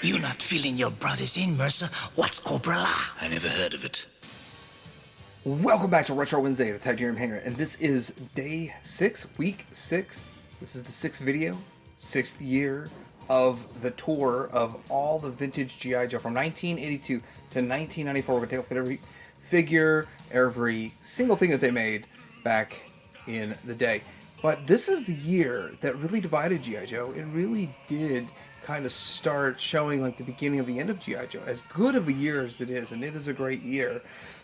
You not feeling your brothers in, Mercer? What's Cobra-La? I never heard of it. Welcome back to Retro Wednesday, the Titanium Hangar, and this is day 6, week 6. This is the 6th video, 6th year of the tour of all the vintage G.I. Joe from 1982 to 1994. We're going to take a look at every figure, every single thing that they made back in the day. But this is the year that really divided G.I. Joe. It really did kind of start showing like the beginning of the end of G.I. Joe. As good of a year as it is, and it is a great year.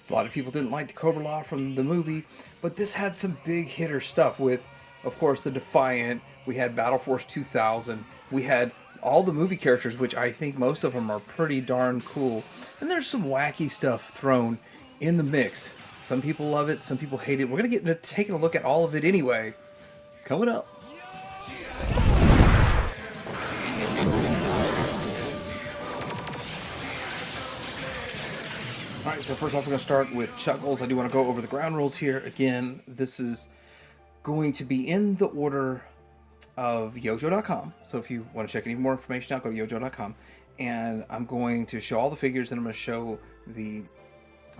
A lot of people didn't like the Cobra-La from the movie, but this had some big hitter stuff with, of course, the Defiant. We had Battle Force 2000. We had all the movie characters, which I think most of them are pretty darn cool. And there's some wacky stuff thrown in the mix. Some people love it, some people hate it. We're going to get into taking a look at all of it anyway. Coming up. Alright, so first off we're going to start with Chuckles. I do want to go over the ground rules here. Again, this is going to be in the order of yojo.com. So if you want to check any more information out, go to yojo.com. And I'm going to show all the figures, and I'm going to show the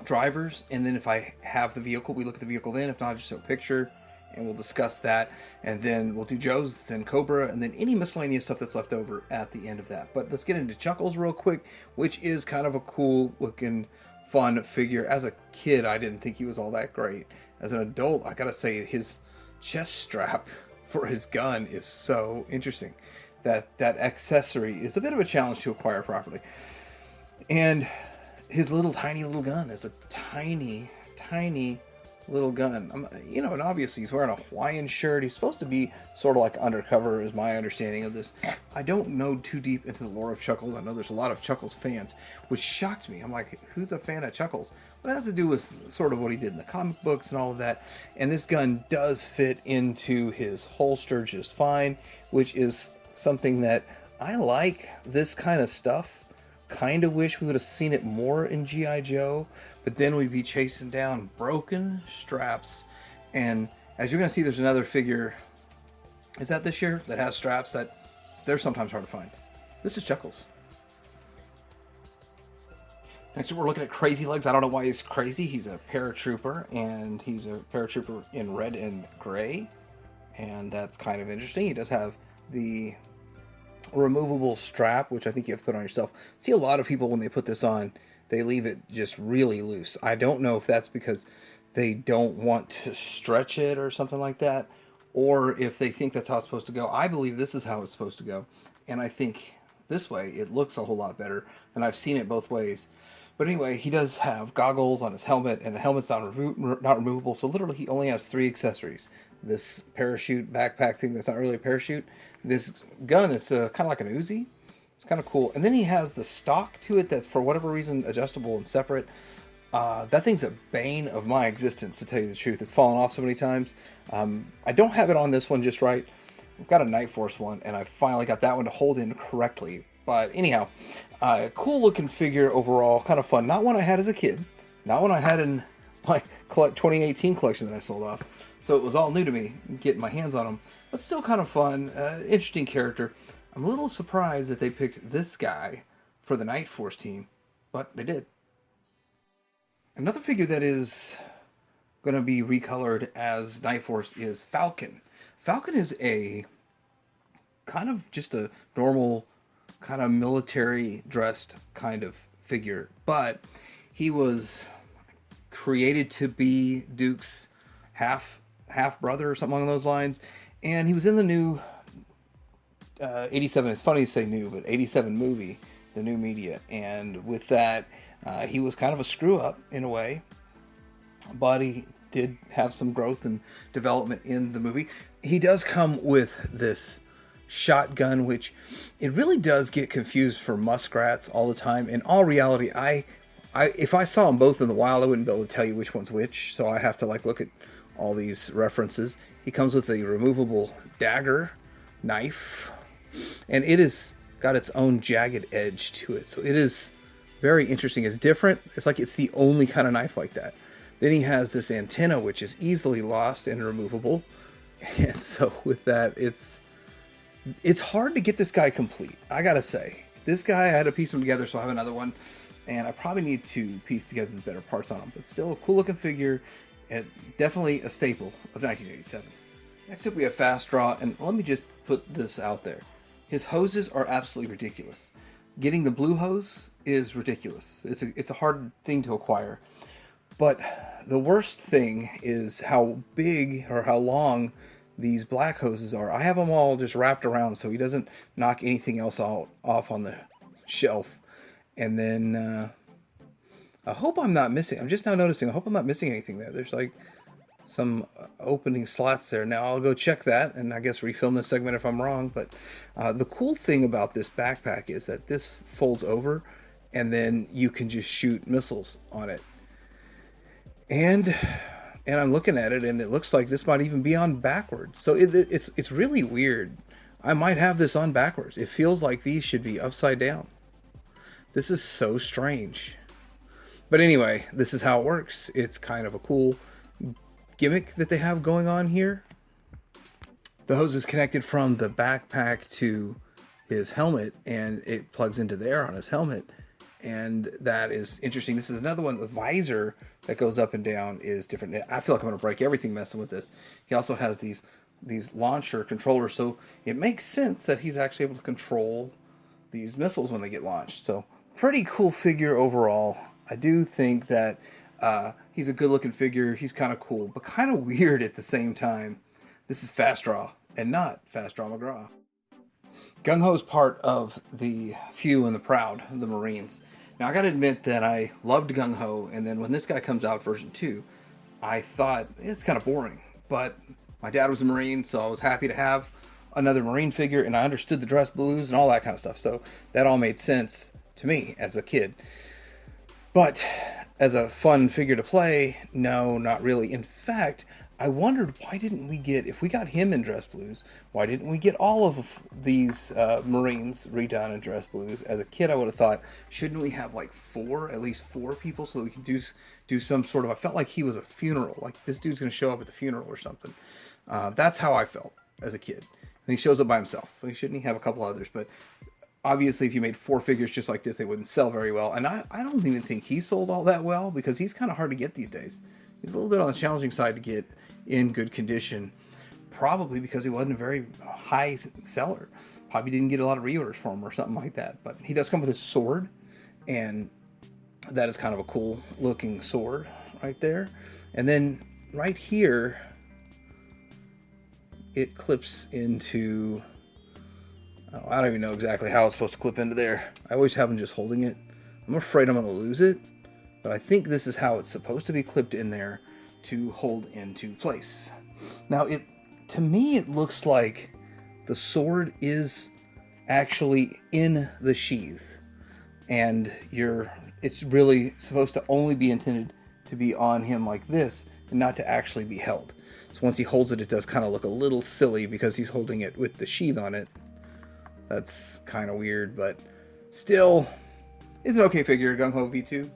drivers. And then if I have the vehicle, we look at the vehicle then. If not, just show a picture, and we'll discuss that. And then we'll do Joe's, then Cobra, and then any miscellaneous stuff that's left over at the end of that. But let's get into Chuckles real quick, which is kind of a cool looking, fun figure. As a kid, I didn't think he was all that great. As an adult, I gotta say, his chest strap for his gun is so interesting. That accessory is a bit of a challenge to acquire properly. And his tiny little gun is a tiny little gun. And obviously he's wearing a Hawaiian shirt. He's supposed to be sort of like undercover, is my understanding of this. I don't know too deep into the lore of Chuckles. I know there's a lot of Chuckles fans, which shocked me. I'm like, who's a fan of Chuckles? But it has to do with sort of what he did in the comic books and all of that. And this gun does fit into his holster just fine, which is something that I like. This kind of stuff. Kind of wish we would have seen it more in G.I. Joe, but then we'd be chasing down broken straps. And as you're going to see, there's another figure, is that this year, that has straps that they're sometimes hard to find. This is Chuckles. Next up, we're looking at Crazy Legs. I don't know why he's crazy. He's a paratrooper, and he's a paratrooper in red and gray, and that's kind of interesting. He does have the removable strap, which I think you have to put on yourself. See, a lot of people, when they put this on, they leave it just really loose. I don't know if that's because they don't want to stretch it or something like that, or if they think that's how it's supposed to go. I believe this is how it's supposed to go, and I think this way it looks a whole lot better, and I've seen it both ways. But anyway, he does have goggles on his helmet, and the helmet's not removable, so literally he only has 3 accessories. This parachute backpack thing that's not really a parachute. This gun is kind of like an Uzi. It's kind of cool. And then he has the stock to it that's for whatever reason adjustable and separate. That thing's a bane of my existence, to tell you the truth. It's fallen off so many times. I don't have it on this one just right. I've got a Night Force one, and I finally got that one to hold in correctly. But anyhow, cool looking figure overall. Kind of fun. Not one I had as a kid. Not one I had in my 2018 collection that I sold off. So it was all new to me, getting my hands on him. But still kind of fun, interesting character. I'm a little surprised that they picked this guy for the Night Force team, but they did. Another figure that is going to be recolored as Night Force is Falcon. Falcon is a kind of just a normal, kind of military dressed kind of figure, but he was created to be Duke's half brother or something along those lines, and he was in the new 87, it's funny to say new, but 87 movie, the new media, and with that he was kind of a screw up in a way, but he did have some growth and development in the movie. He does come with this shotgun, which it really does get confused for muskrats all the time. In all reality, I if I saw them both in the wild, I wouldn't be able to tell you which one's which, so I have to look at all these references. He comes with a removable dagger knife, and it is got its own jagged edge to it, so it is very interesting. It's different. It's like it's the only kind of knife like that. Then he has this antenna, which is easily lost and removable, and so with that, it's hard to get this guy complete, I gotta say. this guy, I had to piece them together, so I have another one. And I probably need to piece together the better parts on them. But still a cool looking figure. And definitely a staple of 1987. Next up we have Fast Draw. And let me just put this out there. His hoses are absolutely ridiculous. Getting the blue hose is ridiculous. It's a hard thing to acquire. But the worst thing is how big or how long these black hoses are. I have them all just wrapped around so he doesn't knock anything else off on the shelf. And then I hope I'm not missing. I'm just now noticing. I hope I'm not missing anything there. There's like some opening slots there. Now I'll go check that and I guess refilm this segment if I'm wrong. But the cool thing about this backpack is that this folds over and then you can just shoot missiles on it. And I'm looking at it and it looks like this might even be on backwards. So it's really weird. I might have this on backwards. It feels like these should be upside down. This is so strange. But anyway, this is how it works. It's kind of a cool gimmick that they have going on here. The hose is connected from the backpack to his helmet, and it plugs into there on his helmet. And that is interesting. This is another one. The visor that goes up and down is different. I feel like I'm going to break everything messing with this. He also has these launcher controllers, so it makes sense that he's actually able to control these missiles when they get launched. So pretty cool figure overall. I do think that he's a good looking figure. He's kind of cool, but kind of weird at the same time. This is Fast Draw and not Fast Draw McGraw. Gung-Ho is part of the Few and the Proud, the Marines. Now I gotta admit that I loved Gung-Ho, and then when this guy comes out, version 2, I thought it's kind of boring. But my dad was a Marine, so I was happy to have another Marine figure, and I understood the dress blues and all that kind of stuff. So that all made sense to me as a kid. But as a fun figure to play, no, not really. In fact, I wondered why didn't we get, if we got him in dress blues, why didn't we get all of these Marines redone in dress blues? As a kid, I would have thought, shouldn't we have like at least four people so that we can do some sort of, I felt like he was a funeral, like this dude's going to show up at the funeral or something. That's how I felt as a kid. And he shows up by himself. Like, shouldn't he have a couple others? But obviously, if you made 4 figures just like this, they wouldn't sell very well. And I don't even think he sold all that well because he's kind of hard to get these days. He's a little bit on the challenging side to get in good condition. Probably because he wasn't a very high seller. Probably didn't get a lot of reorders for him or something like that. But he does come with his sword. And that is kind of a cool looking sword right there. And then right here, it clips into... Oh, I don't even know exactly how it's supposed to clip into there. I always have him just holding it. I'm afraid I'm going to lose it. But I think this is how it's supposed to be clipped in there to hold into place. Now, to me, it looks like the sword is actually in the sheath. And it's really supposed to only be intended to be on him like this and not to actually be held. So once he holds it, it does kind of look a little silly because he's holding it with the sheath on it. That's kind of weird, but still, is an okay figure, Gung-Ho V2.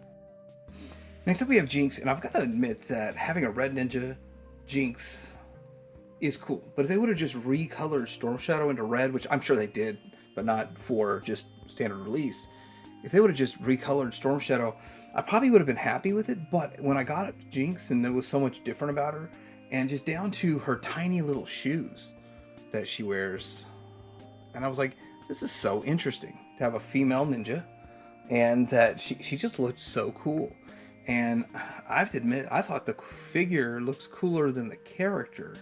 Next up we have Jinx, and I've got to admit that having a Red Ninja Jinx is cool. But if they would have just recolored Storm Shadow into red, which I'm sure they did, but not for just standard release. If they would have just recolored Storm Shadow, I probably would have been happy with it. But when I got Jinx, and there was so much different about her, and just down to her tiny little shoes that she wears, and I was like, this is so interesting to have a female ninja, and that she just looked so cool. And I have to admit, I thought the figure looks cooler than the character.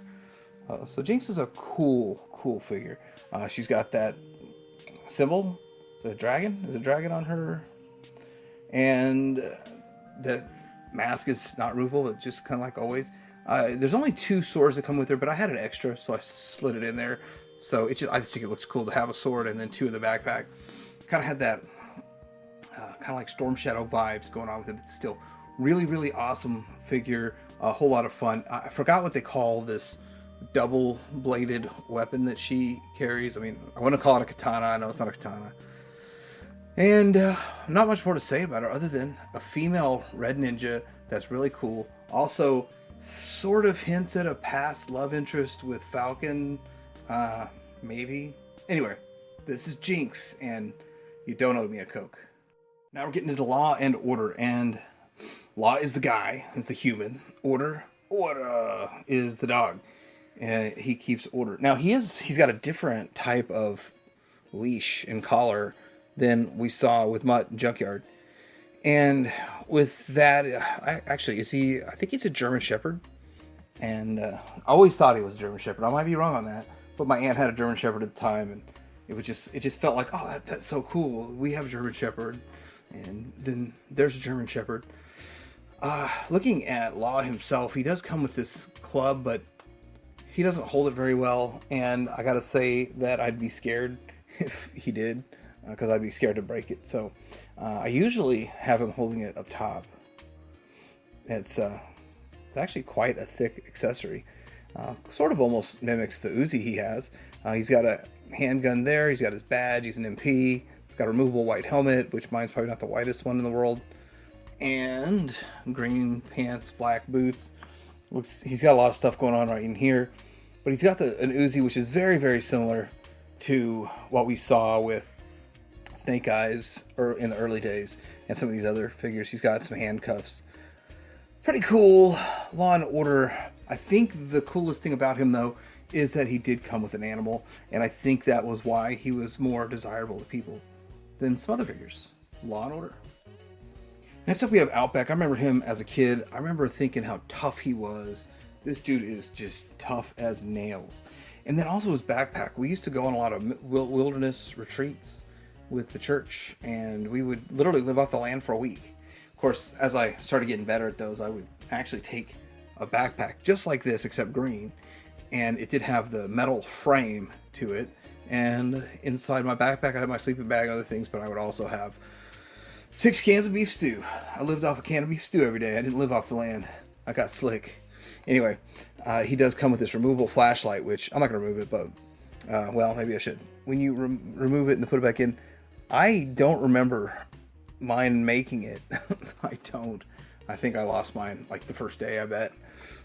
So Jinx is a cool figure. She's got that symbol. Is it a dragon? Is it a dragon on her? And the mask is not removable, but just kind of like always. There's only 2 swords that come with her, but I had an extra, so I slid it in there. So I just think it looks cool to have a sword and then 2 in the backpack. Kind of had that kind of like Storm Shadow vibes going on with it. It's still really awesome figure. A whole lot of fun. I forgot what they call this double-bladed weapon that she carries. I mean, I want to call it a katana. I know it's not a katana. And not much more to say about her other than a female red ninja that's really cool. Also, sort of hints at a past love interest with Falcon. Maybe. Anyway, this is Jinx, and You don't owe me a Coke. Now we're getting into Law and Order, and Law is the guy, is the human. Order is the dog. And he keeps order. Now he's got a different type of leash and collar than we saw with Mutt and Junkyard. And with that, I think he's a German Shepherd. And I always thought he was a German Shepherd. I might be wrong on that. But my aunt had a German Shepherd at the time, and it just felt like, oh, that's so cool. We have a German Shepherd, and then there's a German Shepherd. Looking at Law himself, he does come with this club, but he doesn't hold it very well. And I gotta say that I'd be scared if he did, because I'd be scared to break it. So I usually have him holding it up top. It's actually quite a thick accessory. Sort of almost mimics the Uzi he has. He's got a handgun there. He's got his badge. He's an MP. He's got a removable white helmet, which mine's probably not the whitest one in the world. And green pants, black boots. He's got a lot of stuff going on right in here. But he's got an Uzi, which is very, very similar to what we saw with Snake Eyes in the early days and some of these other figures. He's got some handcuffs. Pretty cool. Law and Order. I think the coolest thing about him, though, is that he did come with an animal, and I think that was why he was more desirable to people than some other figures. Law and Order. Next up, we have Outback. I remember him as a kid. I remember thinking how tough he was. This dude is just tough as nails. And then also his backpack. We used to go on a lot of wilderness retreats with the church, and we would literally live off the land for a week. Of course, as I started getting better at those, I would actually take a backpack just like this, except green, and it did have the metal frame to it. And inside my backpack, I had my sleeping bag and other things, but I would also have 6 cans of beef stew. I lived off a can of beef stew every day. I didn't live off the land. I got slick. Anyway, he does come with this removable flashlight, which I'm not going to remove it, but, well, maybe I should. When you remove it and put it back in, I don't remember mine making it. I don't. I think I lost mine like the first day, I bet.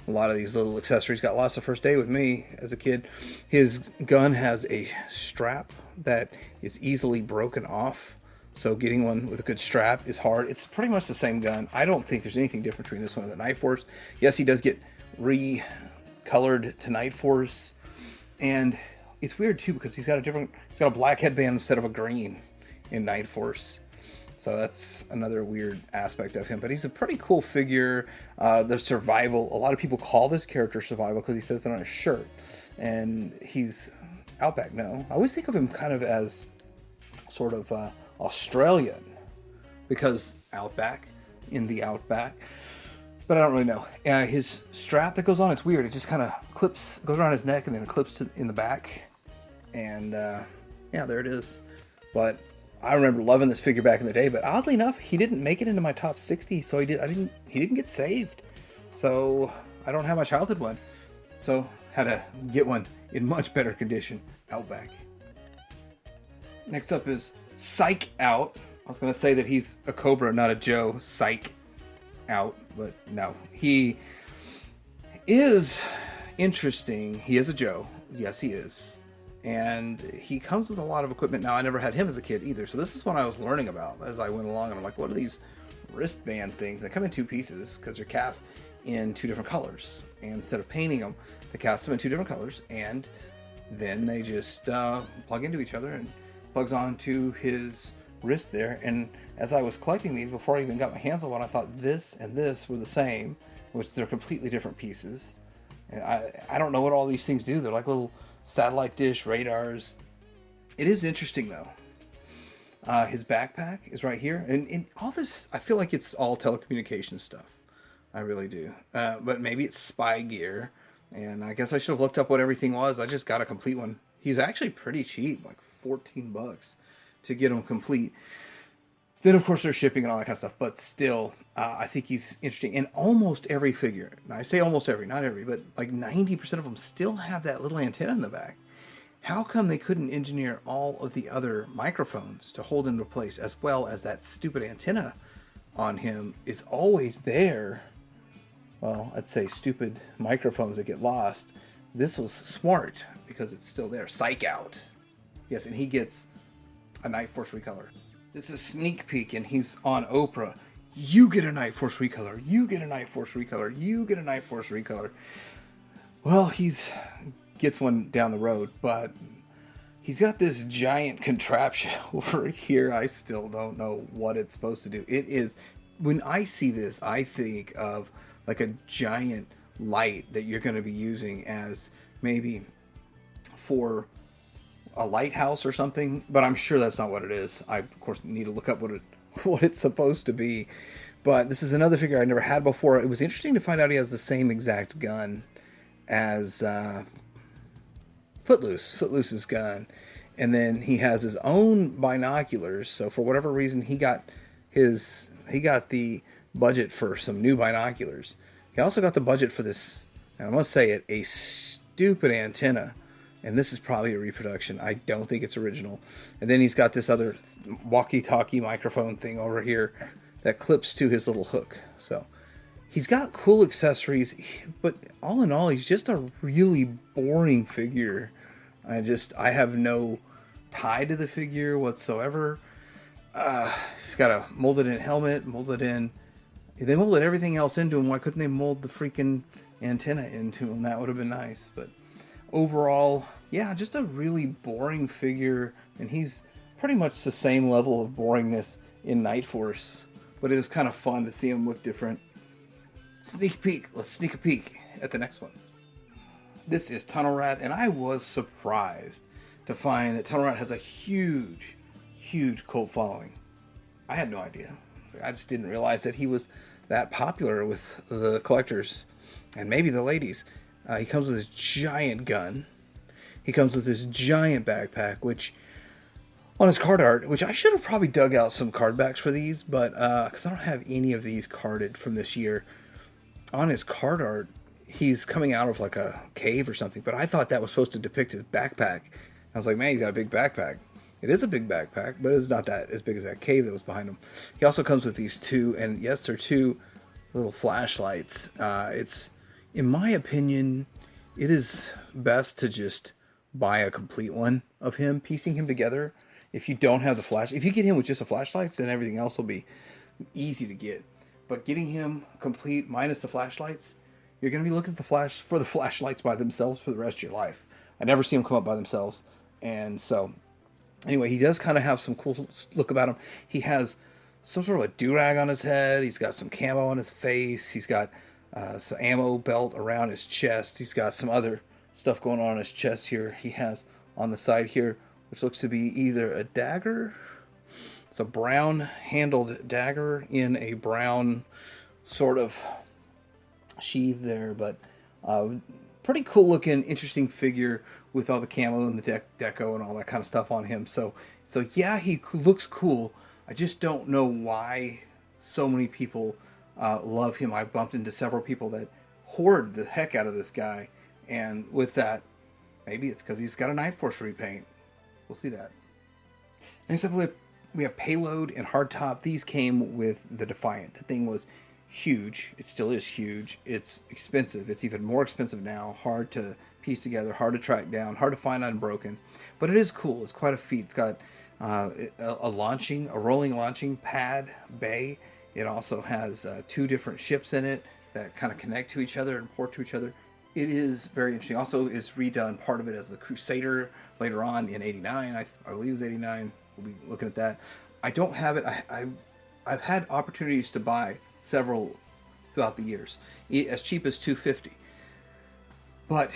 A lot of these little accessories got lost the first day with me as a kid. His gun has a strap that is easily broken off. So getting one with a good strap is hard. It's pretty much the same gun. I don't think there's anything different between this one and the Night Force. Yes, he does get recolored to Night Force. And it's weird too because he's got a black headband instead of a green in Night Force. So that's another weird aspect of him. But he's a pretty cool figure. The survival, a lot of people call this character survival because he says it on his shirt. And he's Outback, no. I always think of him kind of as sort of Australian because Outback, in the Outback. But I don't really know. His strap that goes on, it's weird. It just kind of goes around his neck and then it clips in the back. And yeah, there it is. But I remember loving this figure back in the day, but oddly enough, he didn't make it into my top 60, so he didn't get saved. So I don't have my childhood one. So had to get one in much better condition. Outback. Next up is Psyche-Out. I was going to say that he's a Cobra, not a Joe. Psyche-Out, but no. He is interesting. He is a Joe. Yes, he is. And he comes with a lot of equipment. Now, I never had him as a kid either, so this is what I was learning about as I went along. And I'm like, what are these wristband things? They come in 2 pieces because they're cast in 2 different colors. And instead of painting them, they cast them in 2 different colors, and then they just plug into each other and plugs onto his wrist there. And as I was collecting these, before I even got my hands on one, I thought this and this were the same, which they're completely different pieces. And I don't know what all these things do. They're like little satellite dish radars. It is interesting though. His backpack is right here, and all this, I feel like it's all telecommunications stuff. I really do. But maybe it's spy gear, and I guess I should have looked up what everything was. I just got a complete one. He's actually pretty cheap, like $14 to get him complete. Then of course there's shipping and all that kind of stuff, but still, I think he's interesting. And almost every figure, and I say almost every, not every, but like 90% of them still have that little antenna in the back. How come they couldn't engineer all of the other microphones to hold into place, as well as that stupid antenna on him is always there? Well, I'd say stupid microphones that get lost. This was smart because it's still there. Psyche-Out. Yes, and he gets a Night Force recolor. This is sneak peek, and he's on Oprah. You get a Night Force recolor. You get a Night Force recolor. You get a Night Force recolor. Well, gets one down the road, but he's got this giant contraption over here. I still don't know what it's supposed to do. It is, when I see this, I think of like a giant light that you're going to be using as maybe for a lighthouse or something, but I'm sure that's not what it is. I of course need to look up what it's supposed to be. But this is another figure I never had before. It was interesting to find out he has the same exact gun as Footloose's gun, and then he has his own binoculars. So for whatever reason, he got the budget for some new binoculars. He also got the budget for this, and I must say it, a stupid antenna. And this is probably a reproduction. I don't think it's original. And then he's got this other walkie-talkie microphone thing over here that clips to his little hook. So he's got cool accessories, but all in all, he's just a really boring figure. I have no tie to the figure whatsoever. He's got a molded in helmet, they molded everything else into him. Why couldn't they mold the freaking antenna into him? That would have been nice. But overall, yeah, just a really boring figure, and he's pretty much the same level of boringness in Night Force, but it was kind of fun to see him look different. Sneak peek. Let's sneak a peek at the next one. This is Tunnel Rat, and I was surprised to find that Tunnel Rat has a huge cult following. I had no idea. I just didn't realize that he was that popular with the collectors and maybe the ladies. He comes with this giant gun. He comes with this giant backpack, which on his card art, which I should have probably dug out some card backs for these, but because I don't have any of these carded from this year. On his card art, he's coming out of like a cave or something, but I thought that was supposed to depict his backpack. I was like, man, he's got a big backpack. It is a big backpack, but it's not that as big as that cave that was behind him. He also comes with these two, and yes, they're two little flashlights. It's, in my opinion, it is best to just buy a complete one of him, piecing him together. If you don't have the flash, if you get him with just the flashlights, then everything else will be easy to get. But getting him complete minus the flashlights, you're going to be looking for the flashlights by themselves for the rest of your life. I never see them come up by themselves. And so, anyway, he does kind of have some cool look about him. He has some sort of a do-rag on his head. He's got some camo on his face. He's got some ammo belt around his chest. He's got some other stuff going on his chest here. He has on the side here, which looks to be either a dagger. It's a brown handled dagger in a brown sort of sheath there, but pretty cool looking, interesting figure with all the camo and the deco and all that kind of stuff on him. So yeah, he looks cool. I just don't know why so many people love him. I bumped into several people that hoard the heck out of this guy, and with that, maybe it's because he's got a Night Force repaint. We'll see that. Next up, we have Payload and Hardtop. These came with the Defiant. The thing was huge. It still is huge. It's expensive. It's even more expensive now. Hard to piece together, hard to track down, hard to find unbroken. But it is cool. It's quite a feat. It's got a rolling launching pad bay. It also has two different ships in it that kind of connect to each other and port to each other. It is very interesting. Also is redone part of it as the Crusader later on in 89. I believe it's 89. We'll be looking at that. I don't have it. I've had opportunities to buy several throughout the years, as cheap as $250. But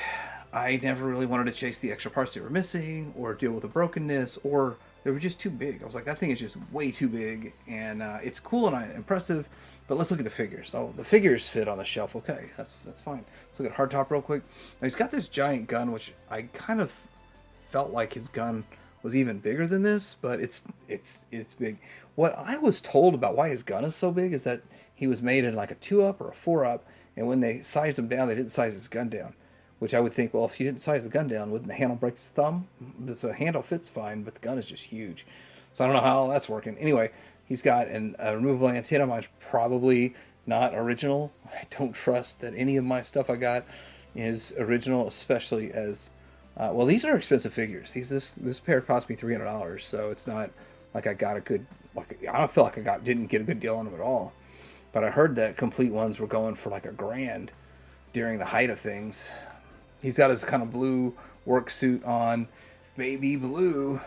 I never really wanted to chase the extra parts they were missing or deal with the brokenness, or they were just too big. I was like, that thing is just way too big, and it's cool and impressive, but let's look at the figures. So the figures fit on the shelf. Okay, that's fine. Let's look at Hardtop real quick. Now he's got this giant gun, which I kind of felt like his gun was even bigger than this, but it's big. What I was told about why his gun is so big is that he was made in like a 2-up or a 4-up, and when they sized him down, they didn't size his gun down. Which I would think, well, if you didn't size the gun down, wouldn't the handle break his thumb? The handle fits fine, but the gun is just huge. So I don't know how that's working. Anyway, he's got a removable antenna. Mine's probably not original. I don't trust that any of my stuff I got is original, especially as... well, these are expensive figures. This pair cost me $300, so it's not like I got a good like, I don't feel like didn't get a good deal on them at all. But I heard that complete ones were going for like $1,000 during the height of things. He's got his kind of blue work suit on, baby blue.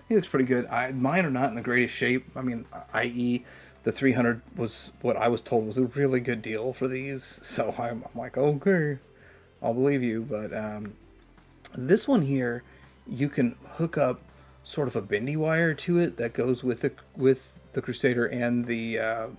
He looks pretty good. Mine are not in the greatest shape. I mean, i.e., the 300 was what I was told was a really good deal for these. So I'm like, okay, I'll believe you. But this one here, you can hook up sort of a bendy wire to it that goes with the Crusader and the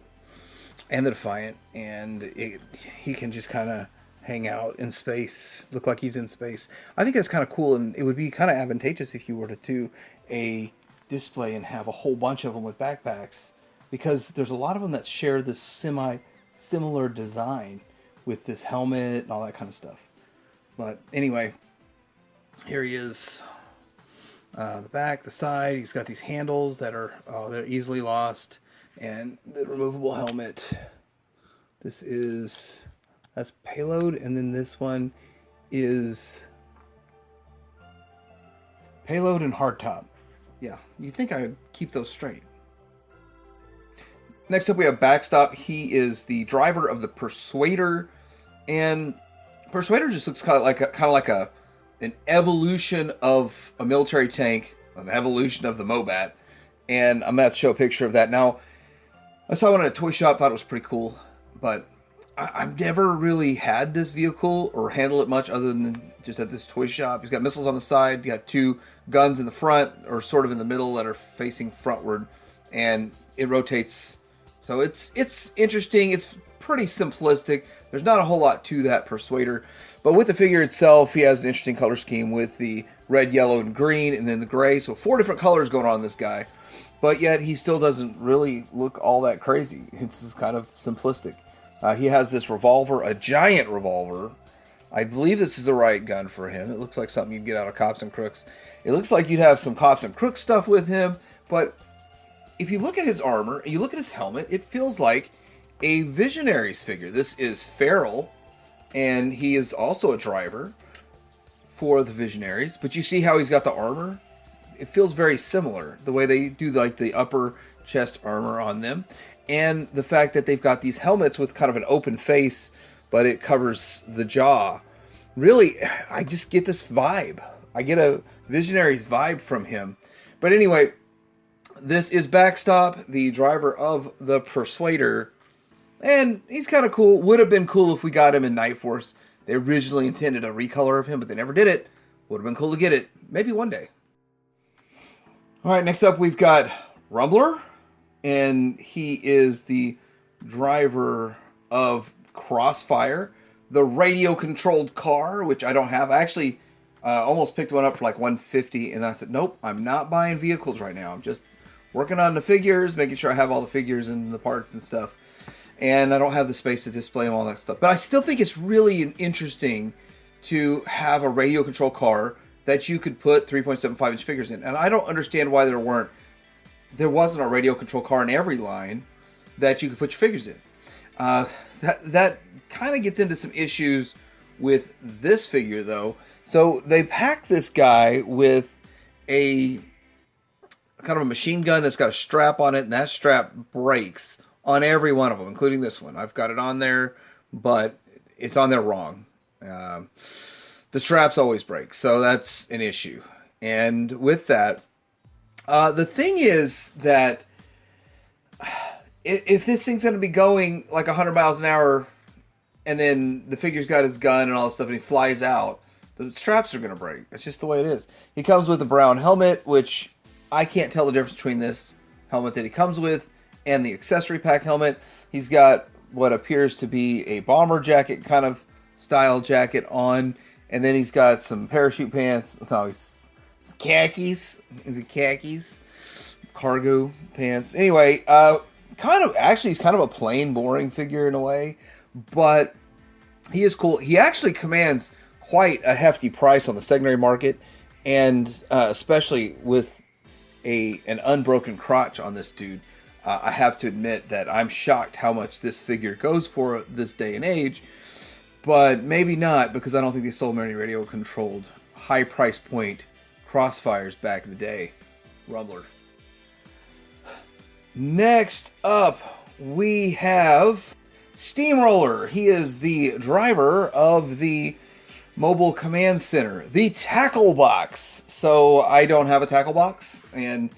Defiant, and he can just kind of hang out in space, look like he's in space. I think that's kind of cool, and it would be kind of advantageous if you were to do a display and have a whole bunch of them with backpacks, because there's a lot of them that share this similar design with this helmet and all that kind of stuff. But anyway, here he is. The back, the side, he's got these handles that are they're easily lost, and the removable helmet. That's Payload, and then this one is Payload and Hard top. Yeah, you'd think I'd keep those straight. Next up we have Backstop. He is the driver of the Persuader, and Persuader just looks kind of like an evolution of a military tank, an evolution of the Mobat, and I'm going to show a picture of that. Now, I saw one at a toy shop, thought it was pretty cool, but I've never really had this vehicle or handled it much other than just at this toy shop. He's got missiles on the side, you got 2 guns in the front, or sort of in the middle, that are facing frontward, and it rotates. So it's interesting. It's pretty simplistic. There's not a whole lot to that Persuader, but with the figure itself, he has an interesting color scheme with the red, yellow, and green, and then the gray. So 4 different colors going on in this guy, but yet he still doesn't really look all that crazy. It's just kind of simplistic. He has this revolver, a giant revolver. I believe this is the right gun for him. It looks like something you'd get out of Cops and Crooks. It looks like you'd have some Cops and Crooks stuff with him, but if you look at his armor and you look at his helmet, it feels like a Visionaries figure. This is Feral, and he is also a driver for the Visionaries, but you see how he's got the armor? It feels very similar, the way they do like the upper chest armor on them, and the fact that they've got these helmets with kind of an open face, but it covers the jaw. Really, I just get this vibe. I get a Visionaries vibe from him. But anyway, this is Backstop, the driver of the Persuader, and he's kind of cool. Would have been cool if we got him in Night Force. They originally intended a recolor of him, but they never did it. Would have been cool to get it. Maybe one day. Alright, next up we've got Rumbler, and he is the driver of Crossfire, the radio-controlled car, which I don't have. I actually almost picked one up for like $150, and I said, nope, I'm not buying vehicles right now. I'm just working on the figures, making sure I have all the figures and the parts and stuff. And I don't have the space to display them, all that stuff. But I still think it's really interesting to have a radio-controlled car that you could put 3.75-inch figures in. And I don't understand why there wasn't a radio-controlled car in every line that you could put your figures in. That kind of gets into some issues with this figure, though. So they pack this guy with a kind of a machine gun that's got a strap on it, and that strap breaks on every one of them, including this one. I've got it on there, but it's on there wrong. The straps always break, so that's an issue. And with that, the thing is that if this thing's going to be going like 100 miles an hour, and then the figure's got his gun and all this stuff, and he flies out, the straps are going to break. It's just the way it is. He comes with a brown helmet, which I can't tell the difference between this helmet that he comes with and the accessory pack helmet. He's got what appears to be a bomber jacket kind of style jacket on, and then he's got some parachute pants. So he's khakis. Is it khakis? Cargo pants. Anyway, he's kind of a plain, boring figure in a way, but he is cool. He actually commands quite a hefty price on the secondary market, and especially with an unbroken crotch on this dude. I have to admit that I'm shocked how much this figure goes for this day and age, but maybe not, because I don't think they sold many radio-controlled, high price point Crossfires back in the day. Rumbler. Next up, we have Steamroller. He is the driver of the mobile command center, the tackle box. So I don't have a tackle box, and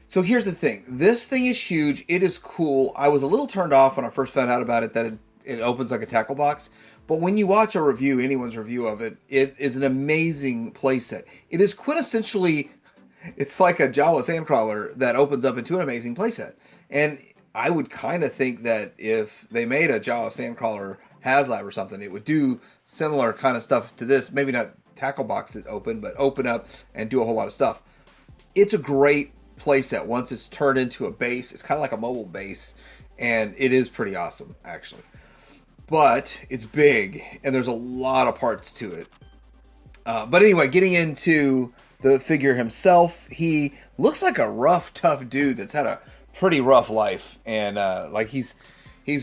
so here's the thing. This thing is huge. It is cool. I was a little turned off when I first found out about it that it opens like a tackle box. But when you watch a review, anyone's review of it, it is an amazing playset. It is quintessentially, it's like a Jawa sandcrawler that opens up into an amazing playset. And I would kind of think that if they made a Jawa sandcrawler HasLab or something, it would do similar kind of stuff to this. Maybe not tackle box it open, but open up and do a whole lot of stuff. It's a great playset once it's turned into a base. It's kind of like a mobile base, and it is pretty awesome, actually. But it's big, and there's a lot of parts to it. But anyway, getting into the figure himself, he looks like a rough, tough dude that's had a pretty rough life, and like he's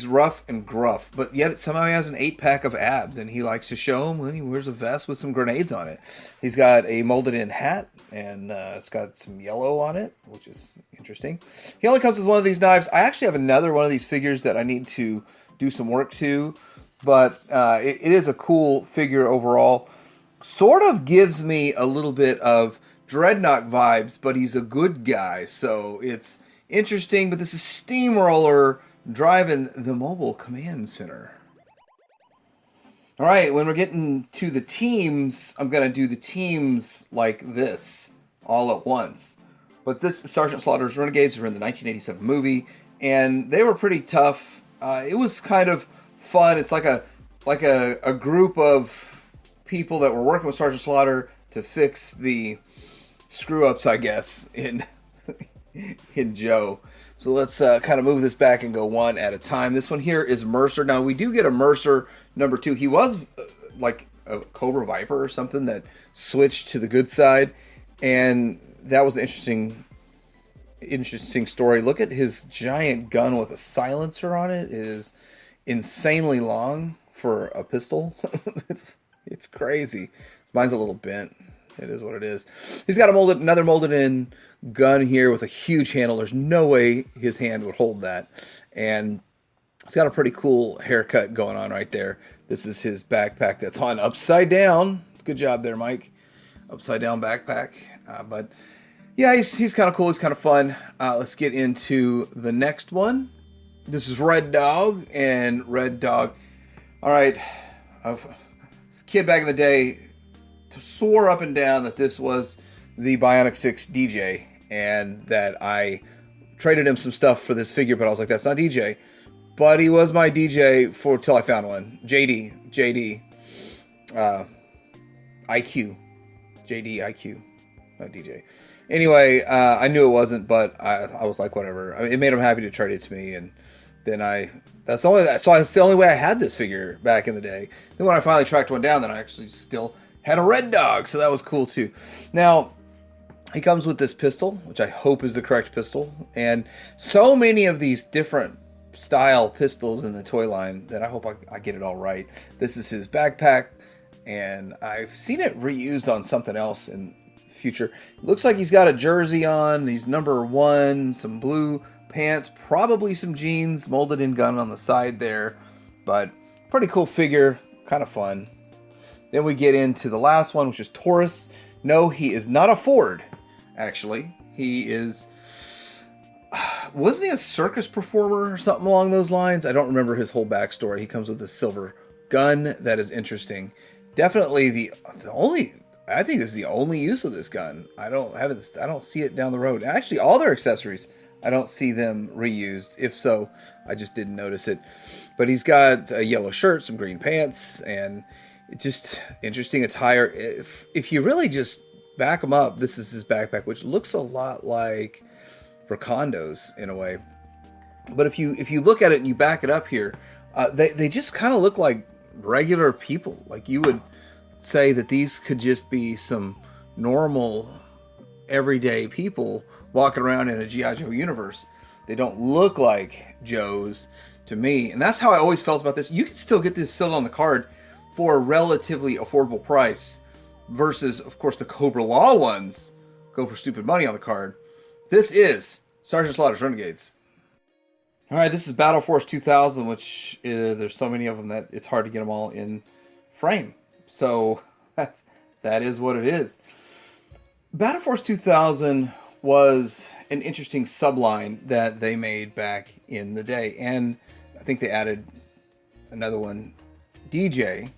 rough and gruff, but yet somehow he has an 8-pack of abs, and he likes to show them when he wears a vest with some grenades on it. He's got a molded-in hat, and it's got some yellow on it, which is interesting. He only comes with one of these knives. I actually have another one of these figures that I need to do some work to, but it is a cool figure overall. Sort of gives me a little bit of Dreadnok vibes, but he's a good guy, so it's interesting. But this is Steamroller driving the mobile command center. All right, when we're getting to the teams, I'm going to do the teams like this all at once. But this is Sergeant Slaughter's Renegades were in the 1987 movie, and they were pretty tough. It was kind of fun. It's like a group of people that were working with Sergeant Slaughter to fix the screw-ups, I guess, in Joe. So let's kind of move this back and go one at a time. This one here is Mercer. Now, we do get a Mercer number 2. He was like a Cobra-Viper or something that switched to the good side. And that was an interesting story. Look at his giant gun with a silencer on it. It is insanely long for a pistol. It's crazy. Mine's a little bent. It is what it is. He's got another molded in gun here with a huge handle. There's no way his hand would hold that. And he's got a pretty cool haircut going on right there. This is his backpack that's on upside down. Good job there, Mike. Upside down backpack. But yeah, he's kind of cool. He's kind of fun. Let's get into the next one. This is Red Dog, and Red Dog. All right. This kid back in the day swore up and down that this was the Bionic 6 DJ, and that I traded him some stuff for this figure, but I was like, that's not DJ. But he was my DJ till I found one. JD, IQ. JD, IQ, not DJ. Anyway, I knew it wasn't, but I was like, whatever. I mean, it made him happy to trade it to me, and then that's the only way I had this figure back in the day. Then when I finally tracked one down, then I actually still had a Red Dog, so that was cool too. Now, he comes with this pistol, which I hope is the correct pistol, and so many of these different style pistols in the toy line that I hope I get it all right. This is his backpack, and I've seen it reused on something else in the future. It looks like he's got a jersey on. He's number 1, some blue pants, probably some jeans, molded in gun on the side there, but pretty cool figure, kind of fun. Then we get into the last one, which is Taurus. No, he is not a Ford, actually. He is... Wasn't he a circus performer or something along those lines? I don't remember his whole backstory. He comes with this silver gun that is interesting. Definitely the only... I think this is the only use of this gun. I don't see it down the road. Actually, all their accessories, I don't see them reused. If so, I just didn't notice it. But he's got a yellow shirt, some green pants, and just interesting attire. If you really just back him up, this is his backpack, which looks a lot like Rakondo's in a way. But if you look at it and you back it up here, they just kind of look like regular people. Like you would say that these could just be some normal, everyday people walking around in a G.I. Joe universe. They don't look like Joes to me. And that's how I always felt about this. You can still get this sealed on the card for a relatively affordable price versus, of course, the Cobra-La ones go for stupid money on the card. This is Sergeant Slaughter's Renegades. All right, this is Battle Force 2000, which there's so many of them that it's hard to get them all in frame. So that is what it is. Battle Force 2000 was an interesting subline that they made back in the day. And I think they added another one, DJ,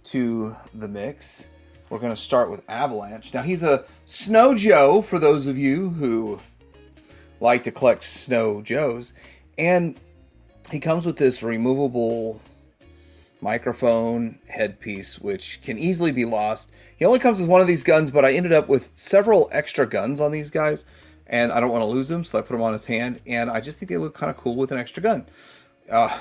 to the mix. We're going to start with Avalanche. Now, he's a Snow Joe, for those of you who like to collect Snow Joes. And he comes with this removable microphone headpiece, which can easily be lost. He only comes with one of these guns, but I ended up with several extra guns on these guys, and I don't want to lose them, so I put them on his hand, and I just think they look kind of cool with an extra gun.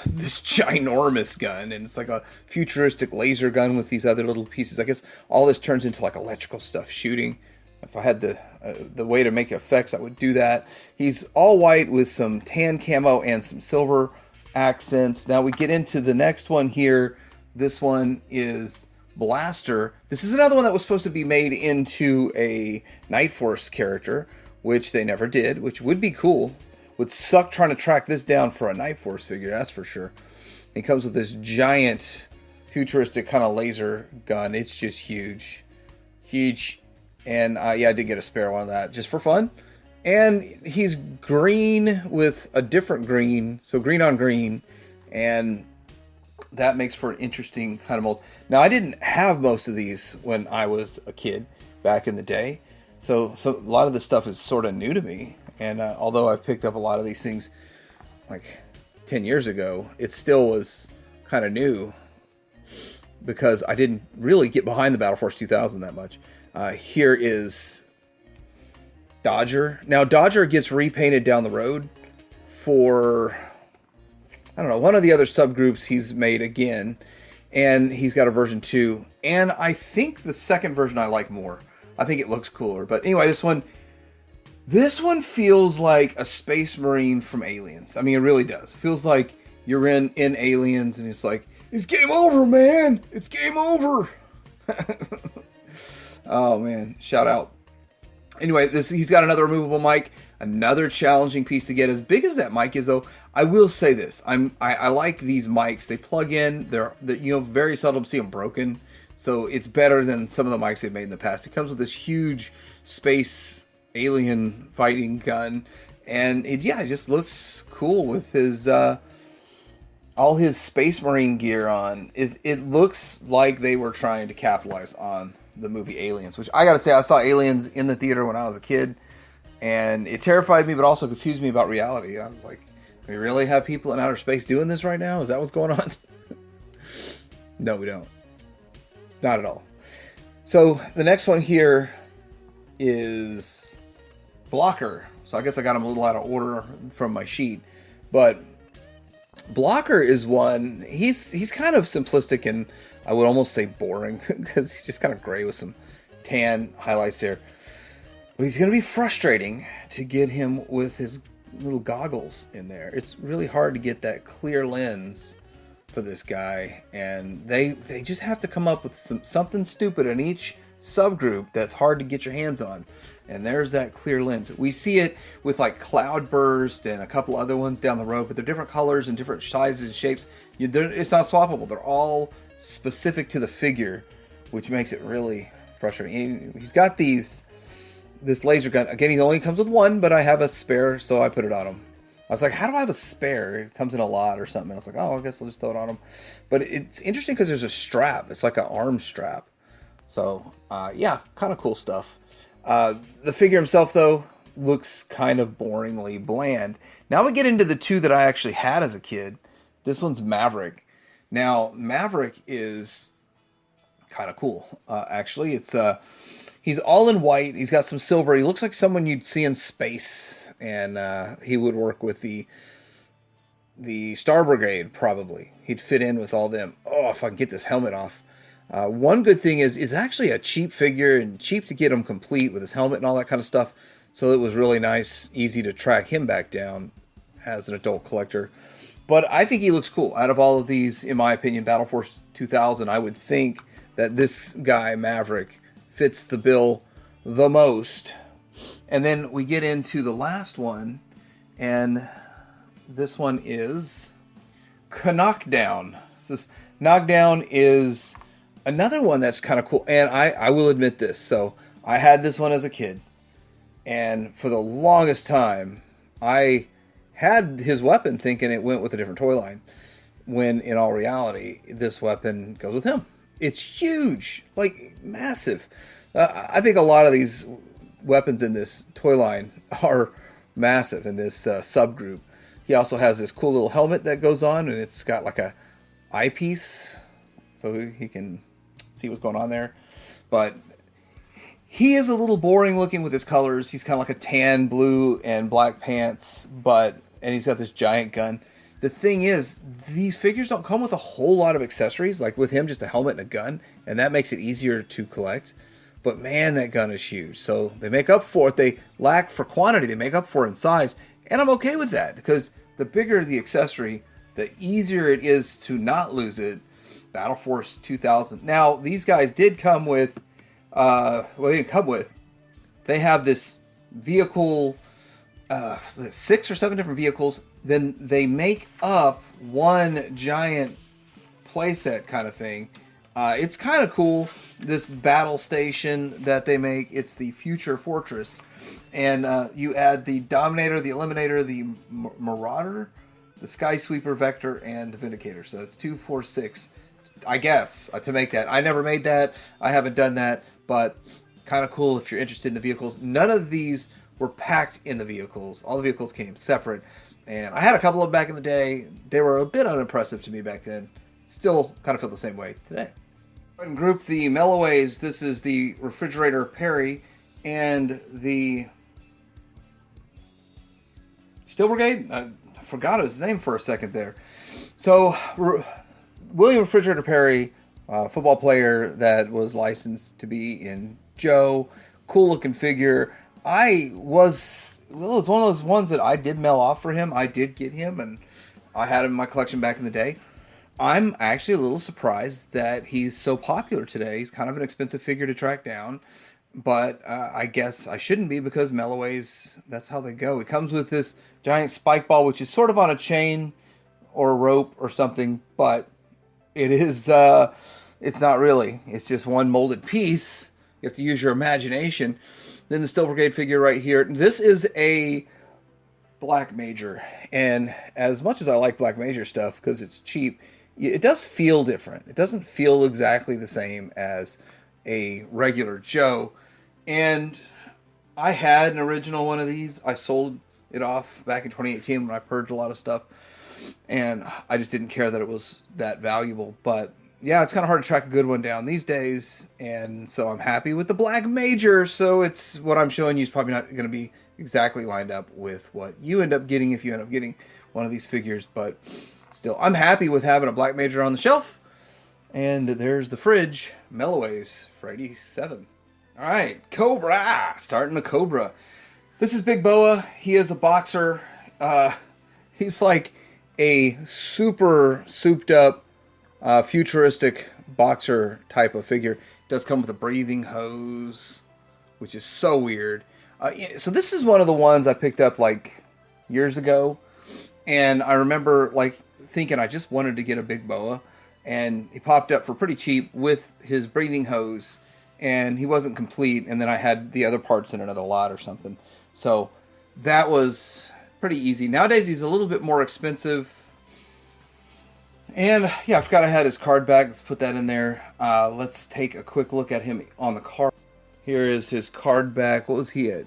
This ginormous gun, and it's like a futuristic laser gun with these other little pieces. I guess all this turns into like electrical stuff shooting. If I had the way to make effects, I would do that. He's all white with some tan camo and some silver accents. Now we get into the next one here. This one is Blaster. This is another one that was supposed to be made into a Night Force character, which they never did, which would be cool. Would suck trying to track this down for a Night Force figure, that's for sure. He comes with this giant futuristic kind of laser gun. It's just huge. Huge. And yeah, I did get a spare one of that just for fun. And he's green with a different green. So green on green. And that makes for an interesting kind of mold. Now, I didn't have most of these when I was a kid back in the day. So a lot of this stuff is sort of new to me. And although I've picked up a lot of these things like 10 years ago, it still was kind of new. Because I didn't really get behind the Battle Force 2000 that much. Here is Dodger. Now, Dodger gets repainted down the road for, I don't know, one of the other subgroups he's made again. And he's got a version 2. And I think the second version I like more. I think it looks cooler. But anyway, this one feels like a Space Marine from Aliens. I mean, it really does. It feels like you're in Aliens and it's like, it's game over, man. It's game over. Oh, man. Shout out. Anyway, he's got another removable mic. Another challenging piece to get. As big as that mic is, though, I will say this. I like these mics. They plug in. They're very seldom see them broken. So it's better than some of the mics they've made in the past. It comes with this huge space alien fighting gun. And it just looks cool with his all his Space Marine gear on. It looks like they were trying to capitalize on the movie Aliens, which I gotta say, I saw Aliens in the theater when I was a kid, and it terrified me, but also confused me about reality. I was like, we really have people in outer space doing this right now? Is that what's going on? No, we don't. Not at all. So the next one here is Blocker. So I guess I got him a little out of order from my sheet, but Blocker is one, he's kind of simplistic and I would almost say boring because he's just kind of gray with some tan highlights there. But he's going to be frustrating to get him with his little goggles in there. It's really hard to get that clear lens for this guy. And they just have to come up with something stupid in each subgroup that's hard to get your hands on. And there's that clear lens. We see it with like Cloudburst and a couple other ones down the road, but they're different colors and different sizes and shapes. It's not swappable. They're all specific to the figure, which makes it really frustrating. He's got this laser gun. Again, he only comes with one, but I have a spare, so I put it on him. I was like, how do I have a spare? It comes in a lot or something. And I was like, oh, I guess I'll just throw it on him. But it's interesting because there's a strap. It's like an arm strap. So, yeah, kind of cool stuff. The figure himself, though, looks kind of boringly bland. Now we get into the two that I actually had as a kid. This one's Maverick. Now, Maverick is kind of cool, actually. He's all in white. He's got some silver. He looks like someone you'd see in space. And he would work with the Star Brigade, probably. He'd fit in with all them. Oh, if I can get this helmet off. One good thing is it's actually a cheap figure and cheap to get him complete with his helmet and all that kind of stuff. So it was really nice, easy to track him back down as an adult collector. But I think he looks cool. Out of all of these, in my opinion, Battle Force 2000, I would think that this guy, Maverick, fits the bill the most. And then we get into the last one, and this one is Knockdown. This Knockdown is another one that's kind of cool. And I will admit this. So I had this one as a kid. And for the longest time, I had his weapon thinking it went with a different toy line. When in all reality, this weapon goes with him. It's huge. Like, massive. I think a lot of these weapons in this toy line are massive in this subgroup. He also has this cool little helmet that goes on, and it's got like a eyepiece, so he can see what's going on there. But he is a little boring looking with his colors. He's kind of like a tan, blue, and black pants, and he's got this giant gun. The thing is, these figures don't come with a whole lot of accessories. Like with him, just a helmet and a gun, and that makes it easier to collect. But man, that gun is huge. So they make up for it. They lack for quantity. They make up for it in size. And I'm okay with that, because the bigger the accessory, the easier it is to not lose it. Battle Force 2000. Now, these guys did come with, they didn't come with. They have this vehicle, 6 or 7 different vehicles. Then they make up one giant playset kind of thing. It's kind of cool. This battle station that they make, it's the Future Fortress. And you add the Dominator, the Eliminator, the Marauder, the Sky Sweeper, Vector, and Vindicator. So it's 2, 4, 6, I guess, to make that. I never made that. I haven't done that. But kind of cool if you're interested in the vehicles. None of these were packed in the vehicles. All the vehicles came separate. And I had a couple of them back in the day. They were a bit unimpressive to me back then. Still kind of feel the same way today. And group the Melloways. This is the Refrigerator Perry and the Steel Brigade. I forgot his name for a second there. So William Refrigerator Perry, football player that was licensed to be in Joe. Cool looking figure. It was one of those ones that I did mail off for him. I did get him, and I had him in my collection back in the day. I'm actually a little surprised that he's so popular today. He's kind of an expensive figure to track down, but I guess I shouldn't be, because Melloways, that's how they go. It comes with this giant spike ball, which is sort of on a chain or a rope or something, but it is, it's not really. It's just one molded piece. You have to use your imagination. Then the Steel Brigade figure right here. This is a Black Major, and as much as I like Black Major stuff because it's cheap, it does feel different. It doesn't feel exactly the same as a regular Joe. And I had an original one of these. I sold it off back in 2018 when I purged a lot of stuff, and I just didn't care that it was that valuable. But yeah, it's kind of hard to track a good one down these days, and so I'm happy with the Black Major. So it's what I'm showing you is probably not going to be exactly lined up with what you end up getting if you end up getting one of these figures, but still, I'm happy with having a Black Major on the shelf. And there's the fridge, Melloways for 87. All right, Cobra, starting a Cobra. This is Big Boa. He is a boxer. He's like a super souped up, futuristic boxer type of figure. It does come with a breathing hose, which is so weird. So this is one of the ones I picked up like years ago, and I remember like thinking I just wanted to get a Big Boa, and he popped up for pretty cheap with his breathing hose, and he wasn't complete, and then I had the other parts in another lot or something. So that was pretty easy. Nowadays he's a little bit more expensive. And yeah, I forgot I had his card back. Let's put that in there. Let's take a quick look at him on the card. Here is his card back. What was he at?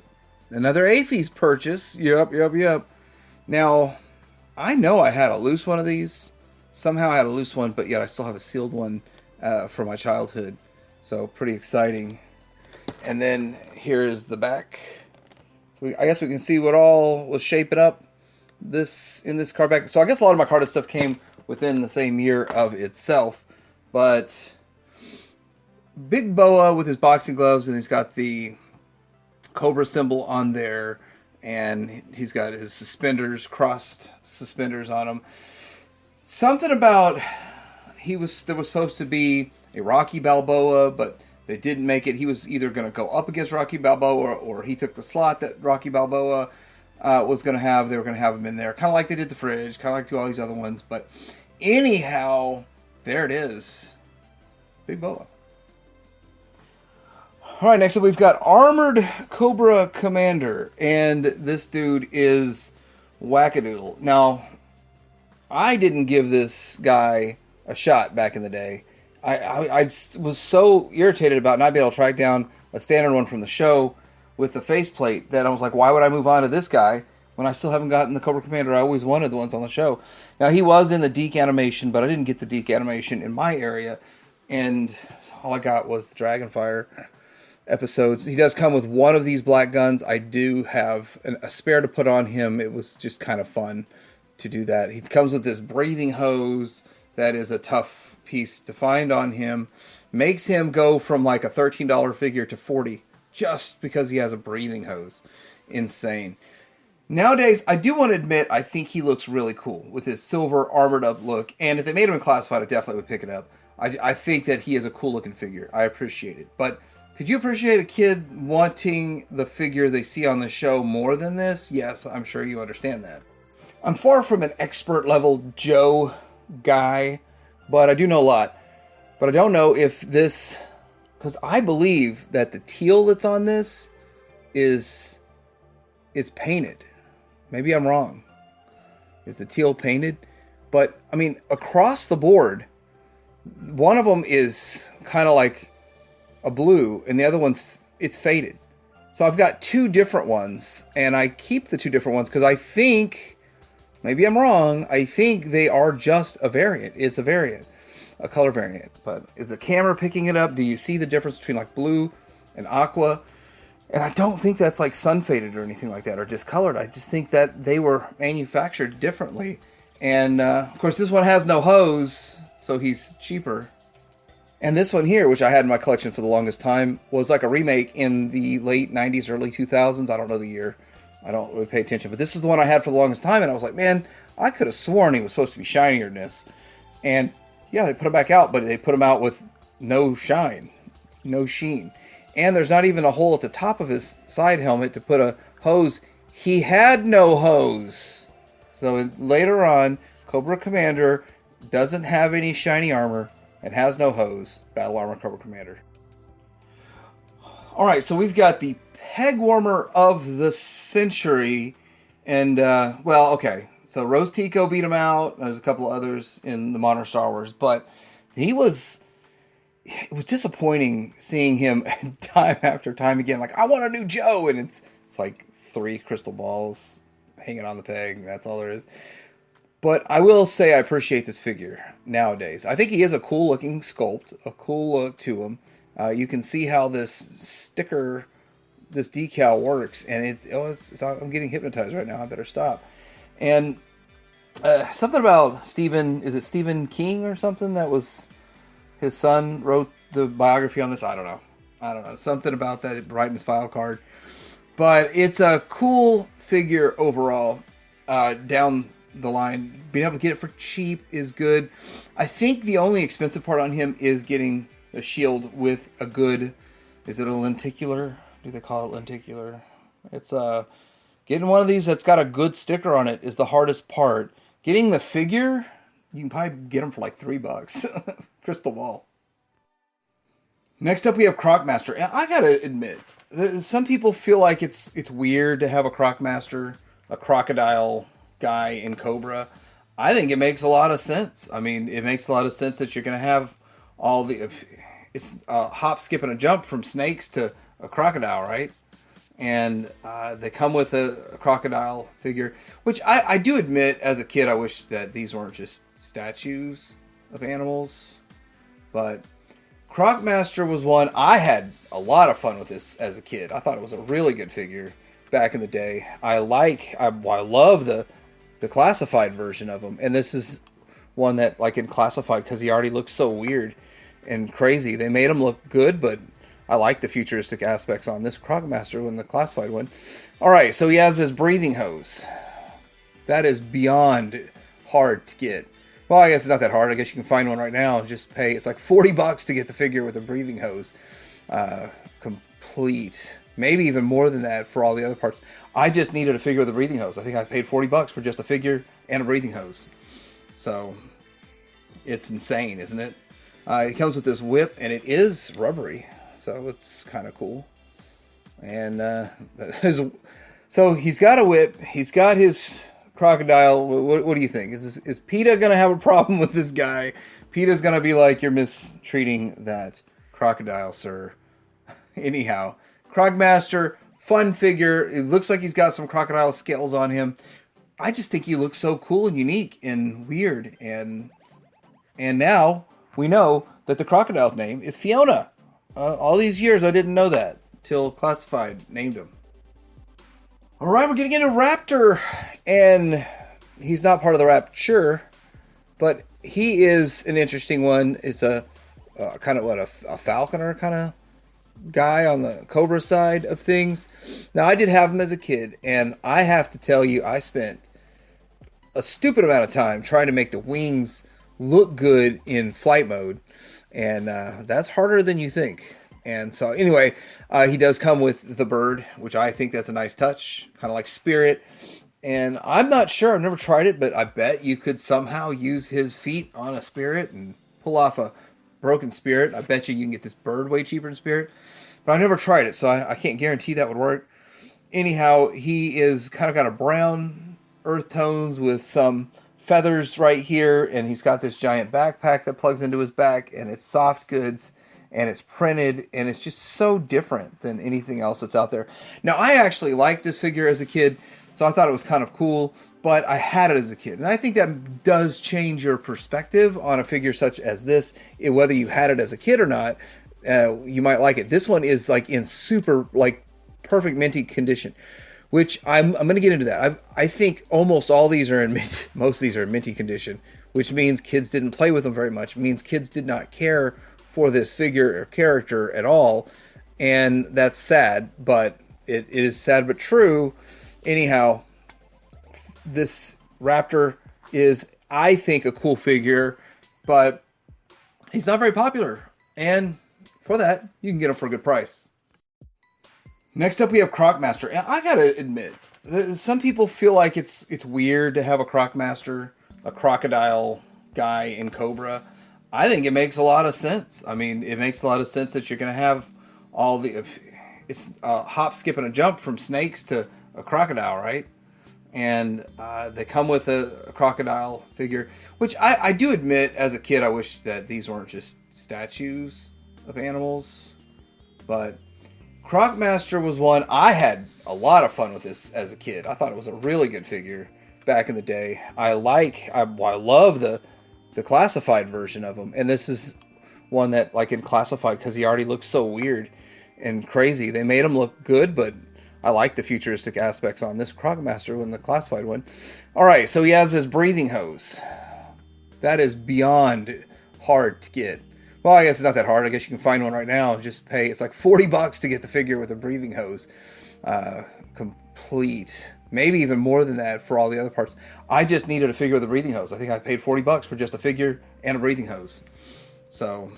Another AFES purchase. Yep. Now, I know I had a loose one of these. Somehow I had a loose one, but yet I still have a sealed one from my childhood. So pretty exciting. And then here is the back. So I guess we can see what all was shaping up in this card back. So I guess a lot of my carded stuff came within the same year of itself. But Big Boa with his boxing gloves, and he's got the Cobra symbol on there, and he's got his suspenders, crossed suspenders on him. Something about there was supposed to be a Rocky Balboa, but they didn't make it. He was either going to go up against Rocky Balboa, or he took the slot that Rocky Balboa was going to have. They were going to have him in there, kind of like they did the fridge, kind of like do all these other ones. But anyhow, there it is. Big boa. All right, next up we've got Armored Cobra Commander, and this dude is wackadoodle. Now, I didn't give this guy a shot back in the day. I was so irritated about not being able to track down a standard one from the show with the faceplate that I was like, why would I move on to this guy when I still haven't gotten the Cobra Commander I always wanted, the ones on the show. Now, he was in the Deke animation, but I didn't get the Deke animation in my area, and all I got was the Dragonfire episodes. He does come with one of these black guns. I do have a spare to put on him. It was just kind of fun to do that. He comes with this breathing hose that is a tough piece to find on him. Makes him go from like a $13 figure to $40 just because he has a breathing hose. Insane. Nowadays, I do want to admit, I think he looks really cool with his silver armored up look. And if they made him in classified, I definitely would pick it up. I think that he is a cool looking figure. I appreciate it. But could you appreciate a kid wanting the figure they see on the show more than this? Yes, I'm sure you understand that. I'm far from an expert level Joe guy, but I do know a lot. But I don't know if this, because I believe that the teal that's on this is painted. Maybe I'm wrong. Is the teal painted? But I mean, across the board, one of them is kind of like a blue, and the other one's it's faded. So I've got two different ones, and I keep the two different ones because I think, maybe I'm wrong, I think they are just a variant. It's a variant, a color variant. But is the camera picking it up? Do you see the difference between like blue and aqua? And I don't think that's like sun faded or anything like that, or discolored. I just think that they were manufactured differently. And of course, this one has no hose, so he's cheaper. And this one here, which I had in my collection for the longest time, was like a remake in the late 90s, early 2000s. I don't know the year. I don't really pay attention. But this is the one I had for the longest time, and I was like, man, I could have sworn he was supposed to be shinier than this. And yeah, they put him back out, but they put him out with no shine, no sheen. And there's not even a hole at the top of his side helmet to put a hose. He had no hose. So later on, Cobra Commander doesn't have any shiny armor and has no hose. Battle Armor Cobra Commander. Alright, so we've got the peg warmer of the century. And, well, okay. So Rose Tico beat him out. There's a couple of others in the modern Star Wars. But it was disappointing seeing him time after time again. Like, I want a new Joe. And it's like 3 crystal balls hanging on the peg. That's all there is. But I will say I appreciate this figure nowadays. I think he is a cool looking sculpt, a cool look to him. You can see how this sticker, this decal works, and I'm getting hypnotized right now. I better stop. And something about is it Stephen King or something? That was his son wrote the biography on this. I don't know. Something about that right in his file card. But it's a cool figure overall. Down the line, being able to get it for cheap is good. I think the only expensive part on him is getting a shield with a good, is it a lenticular? Do they call it lenticular? It's getting one of these that's got a good sticker on it is the hardest part. Getting the figure, you can probably get them for like $3. Crystal ball. Next up we have Croc Master. And I gotta admit, some people feel like it's weird to have a Croc Master, a crocodile guy in Cobra. I think it makes a lot of sense. I mean, it makes a lot of sense that you're going to have all the... It's a hop, skip, and a jump from snakes to a crocodile, right? And they come with a crocodile figure, which I do admit, as a kid, I wish that these weren't just statues of animals. But Croc Master was one. I had a lot of fun with this as a kid. I thought it was a really good figure back in the day. I love the classified version of him, and this is one that, like, in classified, because he already looks so weird and crazy, they made him look good. But I like the futuristic aspects on this Croc Master in the classified one. Alright, so he has this breathing hose. That is beyond hard to get. Well, I guess it's not that hard. I guess you can find one right now and just pay. It's like $40 to get the figure with a breathing hose. Complete maybe even more than that for all the other parts. I just needed a figure with a breathing hose. I think I paid $40 for just a figure and a breathing hose. So it's insane, isn't it? It comes with this whip, and it is rubbery, so it's kind of cool. And so he's got a whip. He's got his crocodile. What do you think? Is PETA going to have a problem with this guy? PETA's going to be like, you're mistreating that crocodile, sir. Anyhow, Croc Master, fun figure. It looks like he's got some crocodile scales on him. I just think he looks so cool and unique and weird. And now we know that the crocodile's name is Fiona. All these years I didn't know that till Classified named him. All right, we're getting into Raptor, and he's not part of the Rapture, but he is an interesting one. It's a kind of a Falconer kind of guy on the Cobra side of things. Now, I did have him as a kid, and I have to tell you, I spent a stupid amount of time trying to make the wings look good in flight mode, and that's harder than you think. And so anyway, he does come with the bird, which I think that's a nice touch, kind of like Spirit. And I'm not sure, I've never tried it, but I bet you could somehow use his feet on a Spirit and pull off a broken Spirit. I bet you can get this bird way cheaper than Spirit. But I never tried it, so I can't guarantee that would work. Anyhow, he is kind of got a brown earth tones with some feathers right here, and he's got this giant backpack that plugs into his back, and it's soft goods, and it's printed, and it's just so different than anything else that's out there. Now, I actually liked this figure as a kid, so I thought it was kind of cool, but I had it as a kid. And I think that does change your perspective on a figure such as this. Whether you had it as a kid or not, you might like it. This one is like in super, like perfect minty condition, which I'm going to get into that. I think almost all these are in most of these are in minty condition, which means kids didn't play with them very much. It means kids did not care for this figure or character at all, and that's sad, but it is sad but true. Anyhow, this Raptor is, I think, a cool figure, but he's not very popular, and for that, you can get him for a good price. Next up, we have Croc Master, and I gotta admit, some people feel like it's weird to have a Croc Master, a crocodile guy in Cobra. I think it makes a lot of sense. I mean, it makes a lot of sense that you're going to have all the... It's a hop, skip, and a jump from snakes to a crocodile, right? And they come with a crocodile figure, which I do admit, as a kid, I wish that these weren't just statues of animals. But Croc Master was one. I had a lot of fun with this as a kid. I thought it was a really good figure back in the day. I love the classified version of him, and this is one that, like, in classified, because he already looks so weird and crazy, they made him look good, but I like the futuristic aspects on this Croc Master in the classified one. All right, so he has his breathing hose. That is beyond hard to get. Well, I guess it's not that hard. I guess you can find one right now. Just pay. It's like $40 to get the figure with a breathing hose, complete. Maybe even more than that for all the other parts. I just needed a figure with a breathing hose. I think I paid $40 for just a figure and a breathing hose. So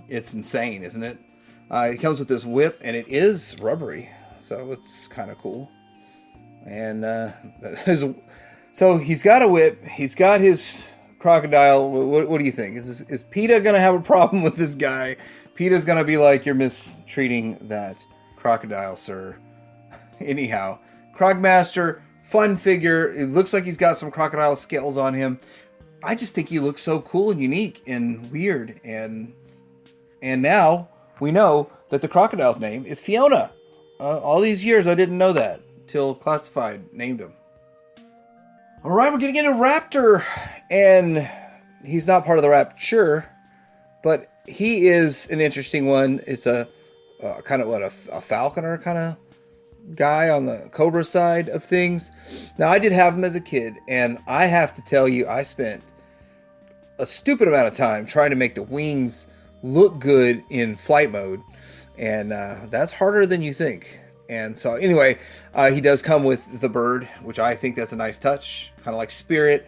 it's insane, isn't it? It comes with this whip, and it is rubbery, so it's kind of cool. And so he's got a whip. He's got his crocodile. What do you think? Is PETA going to have a problem with this guy? PETA's going to be like, you're mistreating that crocodile, sir. Anyhow, Croc Master, fun figure. It looks like he's got some crocodile scales on him. I just think he looks so cool and unique and weird. And now we know that the crocodile's name is Fiona. All these years I didn't know that till Classified named him. All right, we're getting into Raptor, and he's not part of the Rapture, but he is an interesting one. It's a kind of a Falconer kind of guy on the Cobra side of things. Now, I did have him as a kid, and I have to tell you, I spent a stupid amount of time trying to make the wings look good in flight mode, and that's harder than you think. And so anyway, he does come with the bird, which I think that's a nice touch, kind of like Spirit.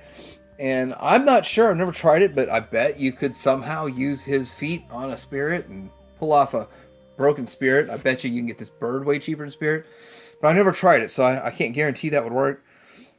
And I'm not sure, I've never tried it, but I bet you could somehow use his feet on a Spirit and pull off a Broken Spirit. I bet you can get this bird way cheaper in Spirit. But I never tried it, so I can't guarantee that would work.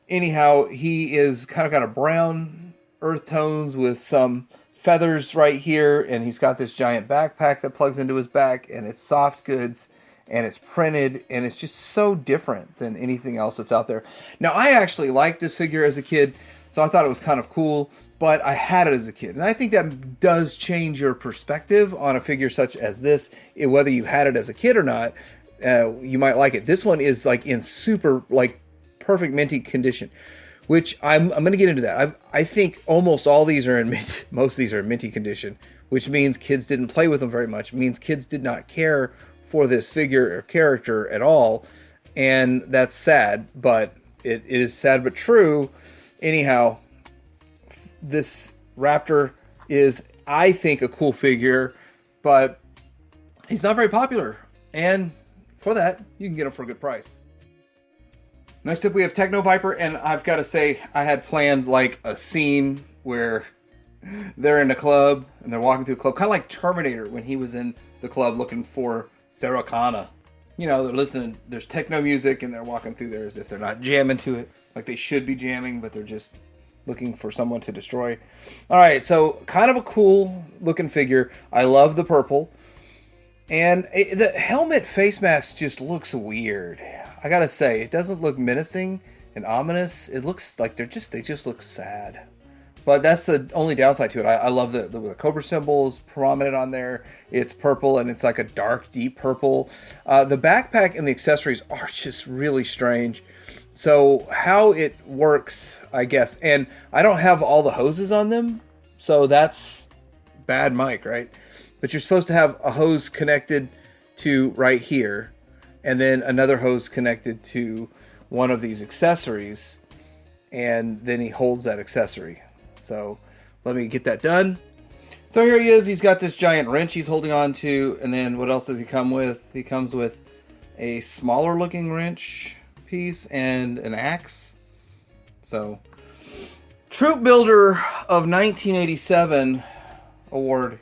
Anyhow, he is kind of got a brown earth tones with some feathers right here, and he's got this giant backpack that plugs into his back, and it's soft goods, and it's printed, and it's just so different than anything else that's out there. Now, I actually liked this figure as a kid, so I thought it was kind of cool, but I had it as a kid. And I think that does change your perspective on a figure such as this. Whether you had it as a kid or not, you might like it. This one is like in super, like perfect minty condition, which I'm going to get into that. I think almost all these are in mint, most of these are in minty condition, which means kids didn't play with them very much. It means kids did not care for this figure or character at all. And that's sad, but it is sad but true. Anyhow, this Raptor is, I think, a cool figure, but he's not very popular. And for that, you can get him for a good price. Next up, we have Techno-Viper, and I've got to say, I had planned like a scene where they're in a club and they're walking through a club, kind of like Terminator when he was in the club looking for Sarah Connor. You know, they're listening, there's techno music, and they're walking through there as if they're not jamming to it, like they should be jamming, but they're just looking for someone to destroy. All right, so kind of a cool looking figure. I love the purple. And the helmet face mask just looks weird. I gotta say, it doesn't look menacing and ominous. It looks like they just look sad. But that's the only downside to it. I love the Cobra symbols prominent on there. It's purple, and it's like a dark, deep purple. The backpack and the accessories are just really strange. So how it works, I guess. And I don't have all the hoses on them, so that's bad mic, right? But you're supposed to have a hose connected to right here, and then another hose connected to one of these accessories, and then he holds that accessory. So let me get that done. So here he is. He's got this giant wrench he's holding on to, and then what else does he come with? He comes with a smaller looking wrench piece and an axe. So Troop Builder of 1987 award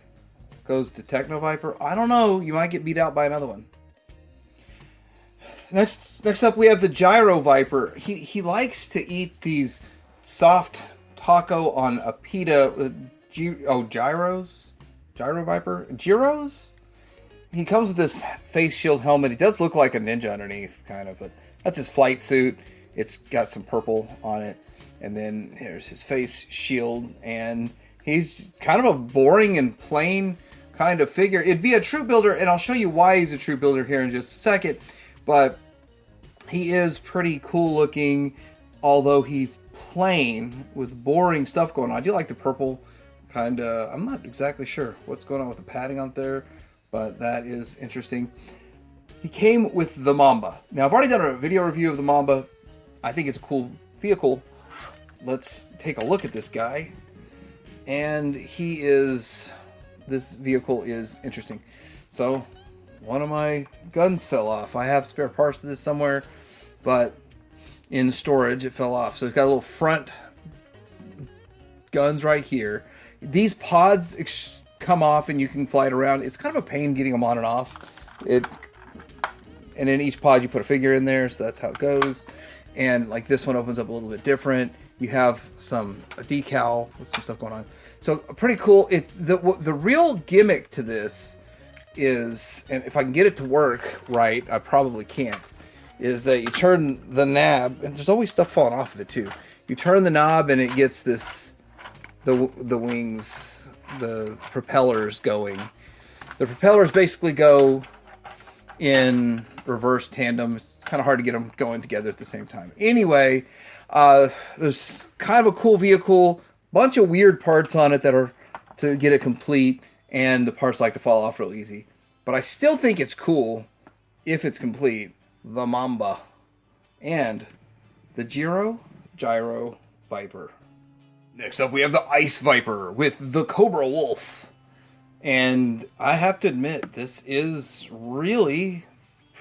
goes to Techno-Viper. I don't know, you might get beat out by another one. Next up we have the Gyro-Viper. He likes to eat these soft taco on a pita. Gyros? Gyro-Viper? Gyros? He comes with this face shield helmet. He does look like a ninja underneath, kind of, but that's his flight suit. It's got some purple on it. And then here's his face shield. And he's kind of a boring and plain kind of figure. It'd be a troop builder, and I'll show you why he's a troop builder here in just a second. But he is pretty cool looking, although he's plain with boring stuff going on. I do like the purple kind of. I'm not exactly sure what's going on with the padding out there, but that is interesting. He came with the Mamba. Now, I've already done a video review of the Mamba. I think it's a cool vehicle. Let's take a look at this guy. And this vehicle is interesting. So, one of my guns fell off. I have spare parts of this somewhere, but in storage it fell off. So it's got a little front guns right here. These pods come off and you can fly it around. It's kind of a pain getting them on and off. And in each pod you put a figure in there, so that's how it goes. And like this one opens up a little bit different. You have a decal with some stuff going on. So pretty cool. It's the real gimmick to this is, and if I can get it to work right, I probably can't, is that you turn the knob, and there's always stuff falling off of it too. You turn the knob and it gets the wings, the propellers going. The propellers basically go in reverse tandem. It's kind of hard to get them going together at the same time. Anyway, there's kind of a cool vehicle, bunch of weird parts on it that are to get it complete, and the parts like to fall off real easy. But I still think it's cool if it's complete. The Mamba and the Gyro-Viper. Next up, we have the Ice Viper with the Cobra Wolf. And I have to admit, this is really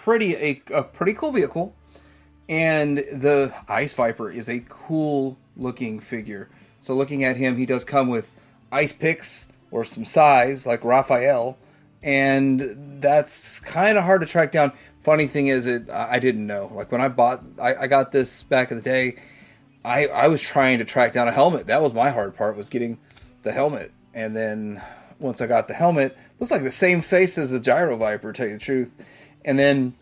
a pretty cool vehicle. And the Ice Viper is a cool looking figure. So looking at him, he does come with ice picks or some size like Raphael. and that's kind of hard to track down. Funny thing is, I didn't know. Like when I got this back in the day, I was trying to track down a helmet. That was my hard part, was getting the helmet. And then once I got the helmet, looks like the same face as the Gyro-Viper, to tell you the truth. And then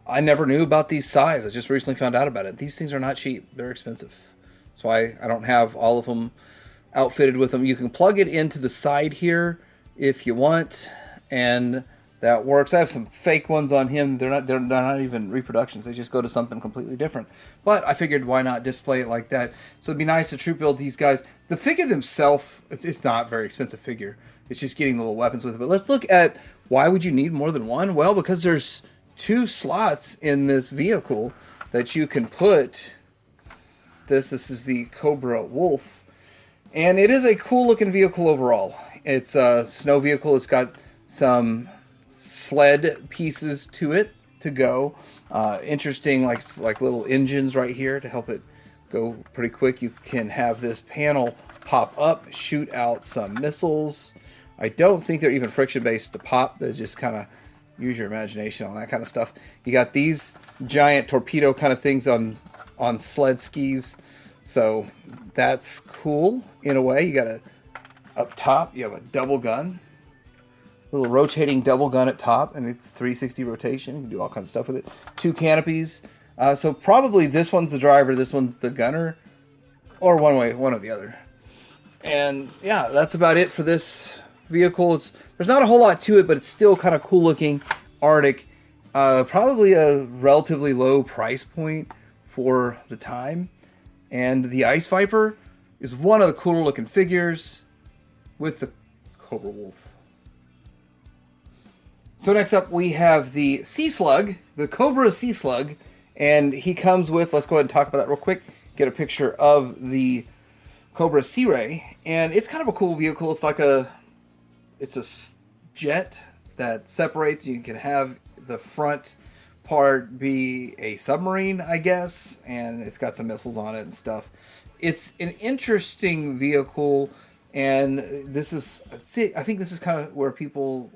I never knew about these size. I just recently found out about it. These things are not cheap. They're expensive. That's why I don't have all of them outfitted with them. You can plug it into the side here if you want, and that works. I have some fake ones on him. They're not even reproductions. They just go to something completely different. But I figured, why not display it like that? So it'd be nice to troop build these guys. The figure themselves, it's not a very expensive figure. It's just getting the little weapons with it. But let's look at, why would you need more than one? Well, because there's 2 slots in this vehicle that you can put. This is the Cobra Wolf. And it is a cool looking vehicle overall. It's a snow vehicle. It's got some sled pieces to it to go. Interesting, like little engines right here to help it go pretty quick. You can have this panel pop up, shoot out some missiles. I don't think they're even friction based to pop. They just kind of use your imagination on that kind of stuff. You got these giant torpedo kind of things on sled skis. So that's cool in a way. You got up top, you have a double gun. Little rotating double gun at top, and it's 360 rotation. You can do all kinds of stuff with it. 2 canopies. So probably this one's the driver, this one's the gunner, or one or the other. And yeah, that's about it for this vehicle. There's not a whole lot to it, but it's still kind of cool looking, Arctic. Probably a relatively low price point for the time. And the Ice Viper is one of the cooler looking figures with the Cobra Wolf. So next up we have the Sea Slug, the Cobra Sea Slug, and he comes with, let's go ahead and talk about that real quick, get a picture of the Cobra Sea Ray, and it's kind of a cool vehicle. It's a jet that separates. You can have the front part be a submarine, I guess, and it's got some missiles on it and stuff. It's an interesting vehicle, and I think this is kind of where people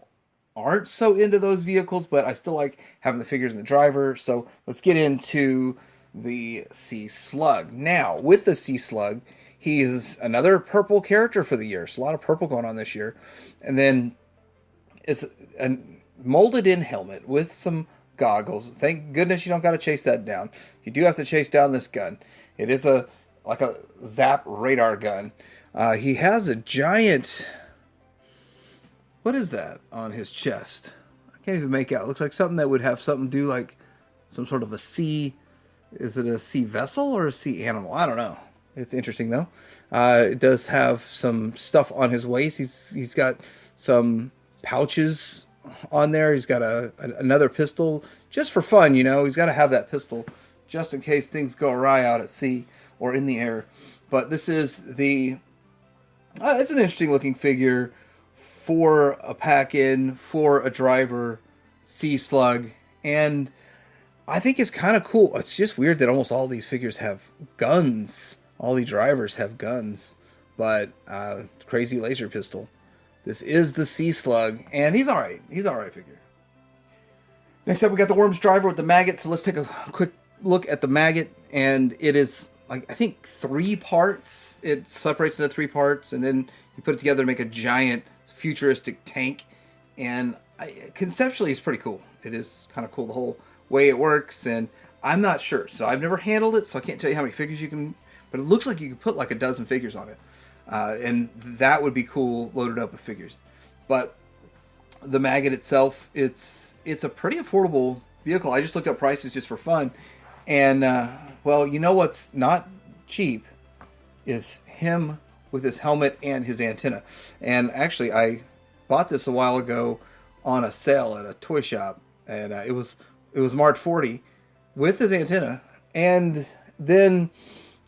aren't so into those vehicles, but I still like having the figures and the driver. So let's get into the Sea Slug. Now, with the Sea Slug, he is another purple character for the year. So a lot of purple going on this year. And then it's a molded in helmet with some goggles. Thank goodness you don't got to chase that down. You do have to chase down this gun. It is like a zap radar gun. He has a giant, what is that on his chest? I can't even make out. It looks like something that would have something to do, like some sort of a sea. Is it a sea vessel or a sea animal? I don't know. It's interesting though. It does have some stuff on his waist. He's got some pouches on there. He's got another pistol just for fun, you know. He's got to have that pistol just in case things go awry out at sea or in the air. But this is it's an interesting looking figure for a pack-in, for a driver, Sea Slug, and I think it's kind of cool. It's just weird that almost all these figures have guns. All the drivers have guns, but crazy laser pistol. This is the Sea Slug, and he's all right. He's all right figure. Next up, we got the Worms driver with the Maggot. So let's take a quick look at the Maggot, and it is, like, I think 3 parts. It separates into 3 parts, and then you put it together to make a giant futuristic tank. And conceptually, it's pretty cool. It is kind of cool, the whole way it works, and I'm not sure. So I've never handled it, so I can't tell you how many figures you can, but it looks like you can put like a dozen figures on it. And that would be cool, loaded up with figures. But the Maggot itself, it's a pretty affordable vehicle. I just looked up prices just for fun. And, well, you know what's not cheap is him with his helmet and his antenna. And actually, I bought this a while ago on a sale at a toy shop. And it was marked $40 with his antenna. And then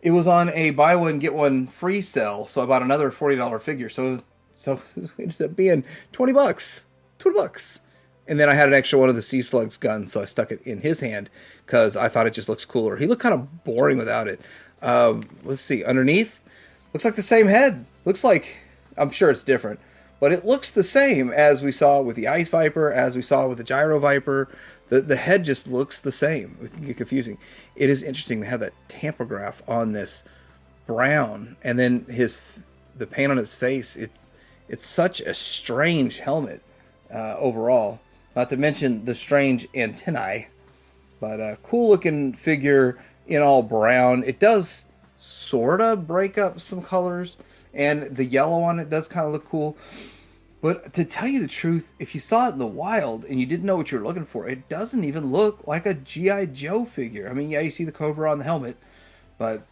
it was on a buy one, get one free sale. So I bought another $40 figure. So it ended up being $20. $20. And then I had an extra one of the Sea Slug's guns, so I stuck it in his hand because I thought it just looks cooler. He looked kind of boring without it. Let's see. Underneath, looks like the same head. Looks like, I'm sure it's different, but it looks the same as we saw with the Ice Viper, as we saw with the Gyro-Viper. The head just looks the same. It can get confusing. It is interesting to have that tampograph on this brown, and then the paint on his face. It's such a strange helmet overall. Not to mention the strange antennae, but a cool looking figure in all brown. It does sort of break up some colors, and the yellow on it does kind of look cool. But to tell you the truth, if you saw it in the wild and you didn't know what you were looking for, it doesn't even look like a G.I. Joe figure. I mean, yeah, you see the Cobra on the helmet, but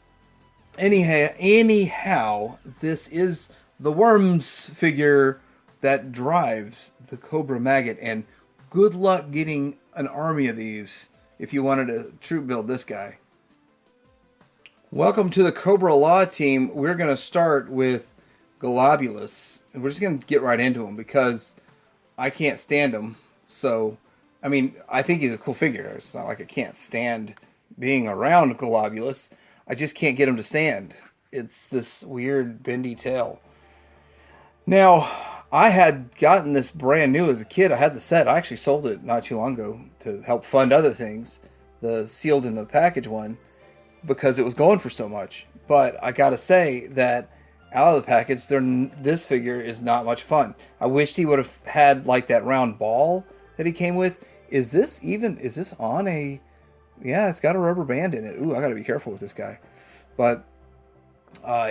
anyhow, this is the Worms figure that drives the Cobra Maggot, and good luck getting an army of these if you wanted to troop build this guy. Welcome to the Cobra-La team. We're going to start with Globulus, and we're just going to get right into him because I can't stand him. So, I mean, I think he's a cool figure. It's not like I can't stand being around Globulus. I just can't get him to stand. It's this weird bendy tail. Now, I had gotten this brand new as a kid. I had the set. I actually sold it not too long ago to help fund other things, the sealed in the package one, because it was going for so much. But I gotta say that out of the package, this figure is not much fun. I wished he would have had like that round ball that he came with. Is this on a... Yeah, it's got a rubber band in it. Ooh, I gotta be careful with this guy. But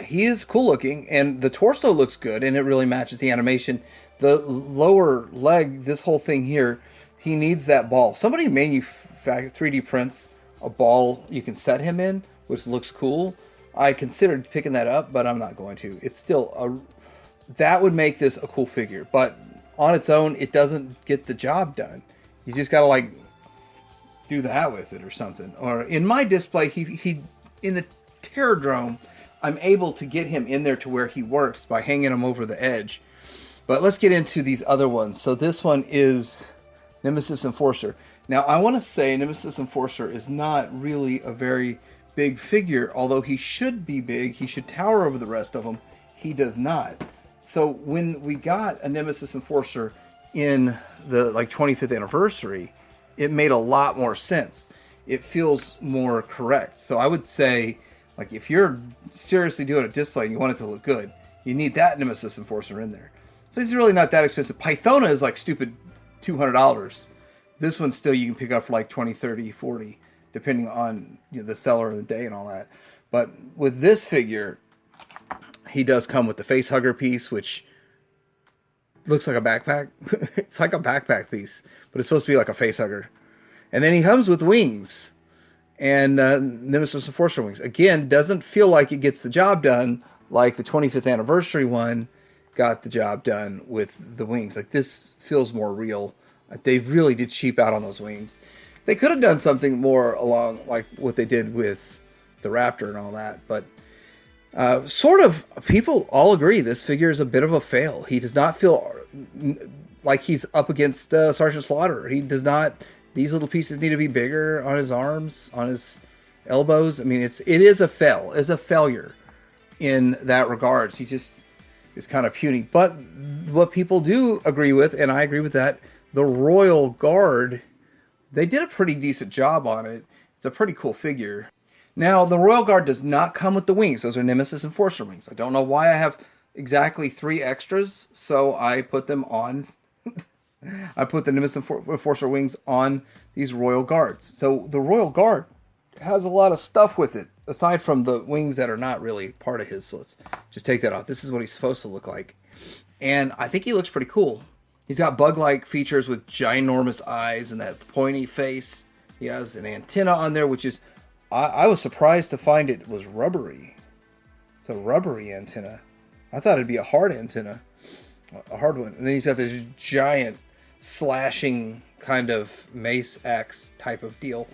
he is cool looking, and the torso looks good, and it really matches the animation. The lower leg, this whole thing here, he needs that ball. Somebody 3D prints a ball you can set him in, which looks cool. I considered picking that up, but I'm not going to. It's still that would make this a cool figure, but on its own, it doesn't get the job done. You just gotta like do that with it or something. Or in my display, he in the Terrordrome, I'm able to get him in there to where he works by hanging him over the edge. But let's get into these other ones. So this one is Nemesis Enforcer. Now, I want to say Nemesis Enforcer is not really a very big figure, although he should be big. He should tower over the rest of them. He does not. So when we got a Nemesis Enforcer in the 25th anniversary, it made a lot more sense. It feels more correct. So I would say, like, if you're seriously doing a display and you want it to look good, you need that Nemesis Enforcer in there. So he's really not that expensive. Pythona is like stupid $200. This one still you can pick up for like 20, 30, 40, depending on the seller of the day and all that. But with this figure, he does come with the face hugger piece, which looks like a backpack. It's like a backpack piece, but it's supposed to be like a face hugger. And then he comes with wings. And Nemesis Enforcer wings. Again, doesn't feel like it gets the job done like the 25th anniversary one got the job done with the wings. Like, this feels more real. They really did cheap out on those wings. They could have done something more along like what they did with the Raptor and all that. But sort of, people all agree this figure is a bit of a fail. He does not feel like he's up against Sergeant Slaughter. He does not... These little pieces need to be bigger on his arms, on his elbows. I mean, it is a fail. It's a failure in that regards. He just is kind of puny. But what people do agree with, and I agree with that, the Royal Guard, they did a pretty decent job on it. It's a pretty cool figure. Now, the Royal Guard does not come with the wings. Those are Nemesis Enforcer wings. I don't know why I have exactly 3 extras, so I put them on... I put the Nemesis Enforcer wings on these Royal Guards. So the Royal Guard has a lot of stuff with it, aside from the wings that are not really part of his. So let's just take that off. This is what he's supposed to look like. And I think he looks pretty cool. He's got bug-like features with ginormous eyes and that pointy face. He has an antenna on there, which is... I was surprised to find it was rubbery. It's a rubbery antenna. I thought it'd be a hard antenna. A hard one. And then he's got this giant... slashing kind of mace axe type of deal.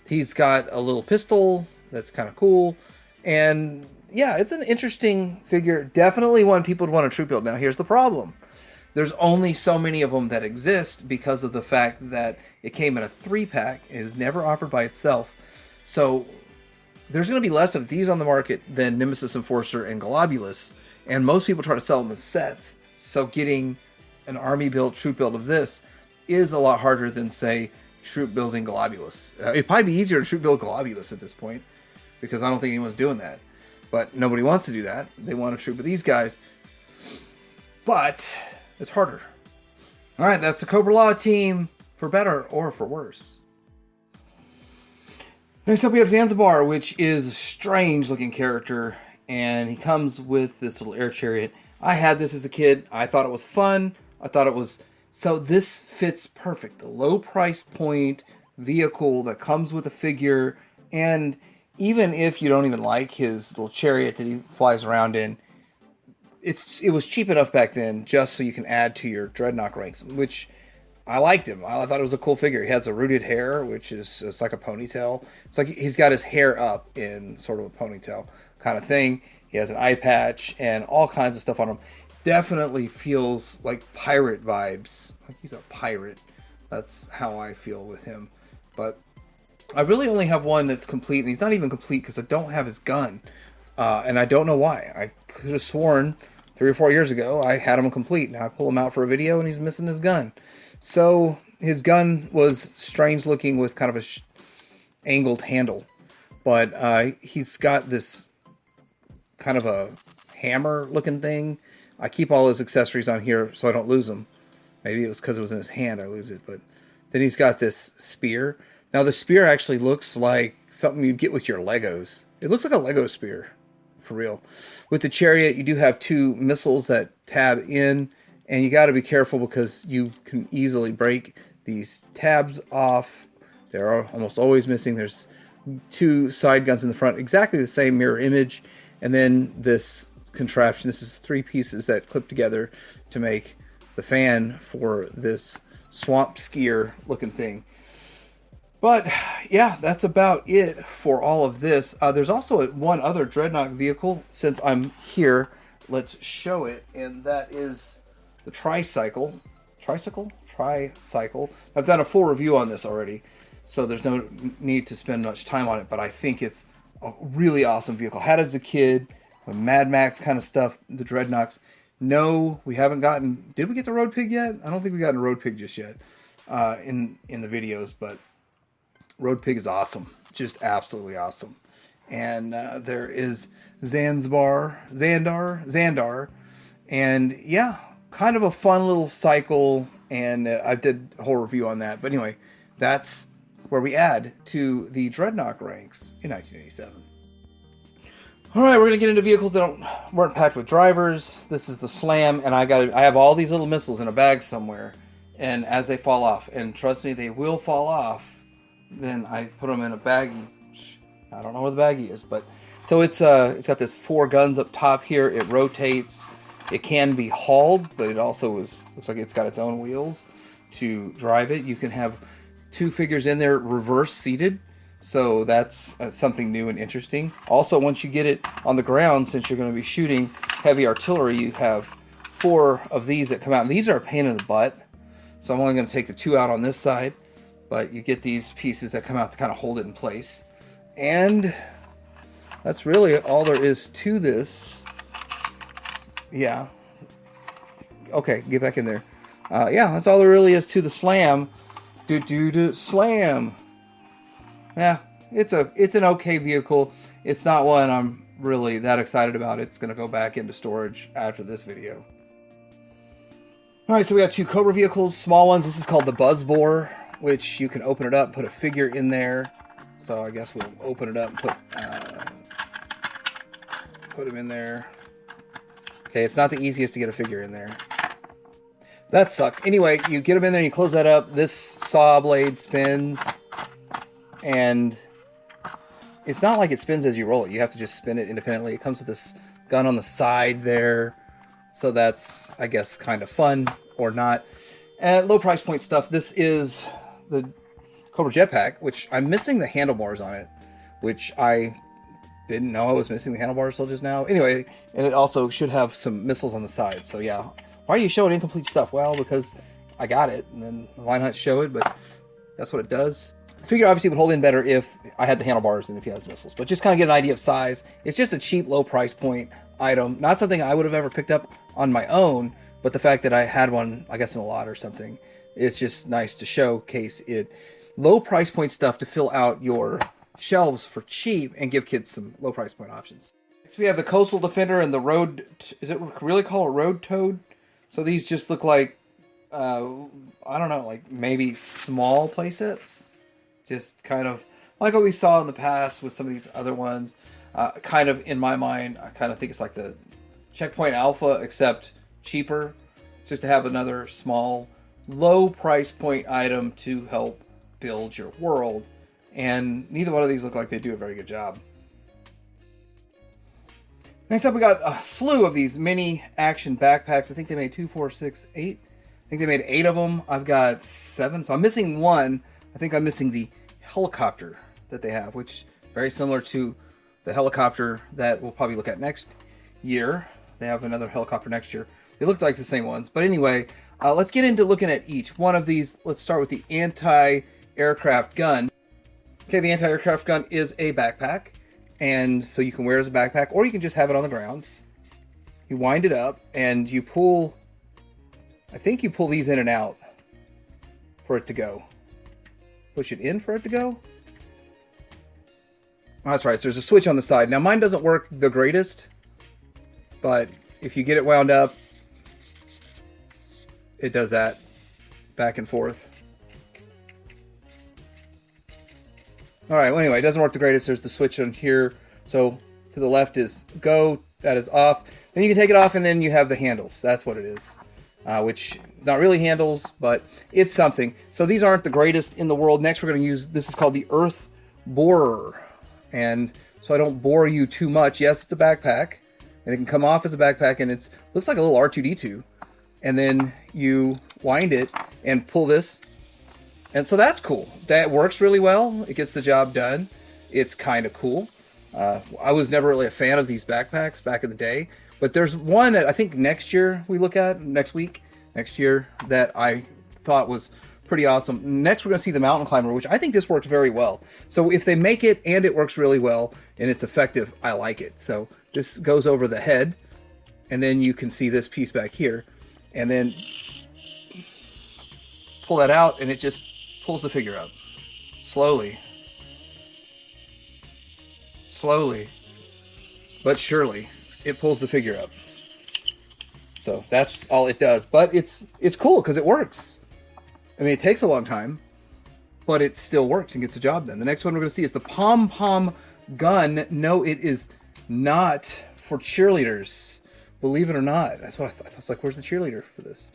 He's got a little pistol that's kind of cool, and yeah, it's an interesting figure. Definitely one people would want to troop build. Now here's the problem: there's only so many of them that exist because of the fact that it came in a 3-pack. It was never offered by itself, so there's going to be less of these on the market than Nemesis Enforcer and Globulus, and most people try to sell them as sets. So getting an army build, troop build of this is a lot harder than, say, troop building Globulus. It'd probably be easier to troop build Globulus at this point, because I don't think anyone's doing that. But nobody wants to do that. They want to troop with these guys. But it's harder. All right, that's the Cobra-La team, for better or for worse. Next up we have Zanzibar, which is a strange looking character, and he comes with this little air chariot. I had this as a kid. I thought it was fun. I thought it was... So this fits perfect. The low price point vehicle that comes with a figure, and even if you don't even like his little chariot that he flies around in, it was cheap enough back then just so you can add to your Dreadnok ranks, which I liked him. I thought it was a cool figure. He has a rooted hair, which is it's like a ponytail. It's like he's got his hair up in sort of a ponytail kind of thing. He has an eye patch and all kinds of stuff on him. Definitely feels like pirate vibes. Like he's a pirate. That's how I feel with him. But I really only have one that's complete, and he's not even complete because I don't have his gun. And I don't know why. I could have sworn 3 or 4 years ago I had him complete. Now I pull him out for a video and he's missing his gun. So his gun was strange looking with kind of a angled handle. But he's got this kind of a hammer looking thing. I keep all his accessories on here so I don't lose them. Maybe it was because it was in his hand I lose it. But then he's got this spear. Now the spear actually looks like something you'd get with your Legos. It looks like a Lego spear. For real. With the chariot, you do have 2 missiles that tab in, and you got to be careful because you can easily break these tabs off. They're almost always missing. There's 2 side guns in the front, exactly the same mirror image, and then this contraption. This is 3 pieces that clip together to make the fan for this swamp skier looking thing. But, yeah, that's about it for all of this. There's also one other Dreadnok vehicle. Since I'm here, let's show it. And that is the Tricycle. Tricycle? Tricycle. I've done a full review on this already, so there's no need to spend much time on it. But I think it's a really awesome vehicle. Had as a kid, Mad Max kind of stuff, the Dreadnoks. No, we haven't gotten... Did we get the Road Pig yet? I don't think we got a Road Pig just yet in the videos, but... Road Pig is awesome. Just absolutely awesome. And there is Zandar. And yeah, kind of a fun little cycle. And I did a whole review on that. But anyway, that's where we add to the Dreadnok ranks in 1987. All right, we're going to get into vehicles that weren't packed with drivers. This is the Slam. And I have all these little missiles in a bag somewhere. And as they fall off, and trust me, they will fall off, then I put them in a baggie. I don't know where the baggie is, but so it's got this 4 guns up top here. It rotates. It can be hauled, but it also looks like it's got its own wheels to drive it. You can have 2 figures in there reverse seated, so that's something new and interesting. Also, once you get it on the ground, since you're going to be shooting heavy artillery, you have 4 of these that come out, and these are a pain in the butt. So I'm only going to take the 2 out on this side. But you get these pieces that come out to kind of hold it in place. And that's really all there is to this. Yeah. Okay, get back in there. Yeah, that's all there really is to the Slam. Slam. Yeah, it's an okay vehicle. It's not one I'm really that excited about. It's going to go back into storage after this video. Alright, so we got 2 Cobra vehicles, small ones. This is called the Buzzbore, which you can open it up, put a figure in there. So I guess we'll open it up and put him in there. Okay, it's not the easiest to get a figure in there. That sucked. Anyway, you get him in there and you close that up. This saw blade spins. And it's not like it spins as you roll it. You have to just spin it independently. It comes with this gun on the side there. So that's, I guess, kind of fun or not. And low price point stuff. This is the Cobra Jetpack, which I'm missing the handlebars on it, which I didn't know I was missing the handlebars till just now. Anyway, and it also should have some missiles on the side. So yeah, why are you showing incomplete stuff? Well, because I got it, and then why not show it? But that's what it does. The figure obviously would hold in better if I had the handlebars than if he has missiles. But just kind of get an idea of size. It's just a cheap, low price point item. Not something I would have ever picked up on my own, but the fact that I had one, I guess in a lot or something, it's just nice to showcase it. Low price point stuff to fill out your shelves for cheap and give kids some low price point options. Next we have the Coastal Defender and the Road, is it really called a Road Toad? So these just look like, I don't know, like maybe small playsets. Just kind of like what we saw in the past with some of these other ones. Kind of in my mind, I kind of think it's like the Checkpoint Alpha, except cheaper. It's just to have another small, low price point item to help build your world. And neither one of these look like they do a very good job. Next up, we got a slew of these mini action backpacks. I think they made 2, 4, 6, 8. I think they made 8 of them. I've got 7, so I'm missing one. I think I'm missing the helicopter that they have, which is very similar to the helicopter that we'll probably look at next year. They have another helicopter next year. They look like the same ones. But anyway, let's get into looking at each one of these. Let's start with the anti-aircraft gun. Okay, the anti-aircraft gun is a backpack. And so you can wear it as a backpack, or you can just have it on the ground. You wind it up, and you pull... I think you pull these in and out for it to go. Push it in for it to go? Oh, that's right, so there's a switch on the side. Now mine doesn't work the greatest, but if you get it wound up, it does that back and forth. Alright, well anyway, it doesn't work the greatest. There's the switch on here. So to the left is go, that is off. Then you can take it off and then you have the handles. That's what it is. Which not really handles, but it's something. So these aren't the greatest in the world. Next we're going to use, this is called the Earth Borer. And so I don't bore you too much. Yes, it's a backpack. And it can come off as a backpack, and it looks like a little R2-D2. And then you wind it and pull this. And so that's cool. That works really well. It gets the job done. It's kind of cool. I was never really a fan of these backpacks back in the day. But there's one that I think next year we look at, next year, that I thought was pretty awesome. Next we're going to see the Mountain Climber, which I think this works very well. So if they make it and it works really well and it's effective, I like it. So this goes over the head, and then you can see this piece back here, and then pull that out and it just pulls the figure up. Slowly, but surely. It pulls the figure up. So that's all it does. But it's cool because it works. I mean, it takes a long time, but it still works and gets the job done. The next one we're going to see is the Pom Pom Gun. No, it is not for cheerleaders. Believe it or not. That's what I thought. I was like, where's the cheerleader for this?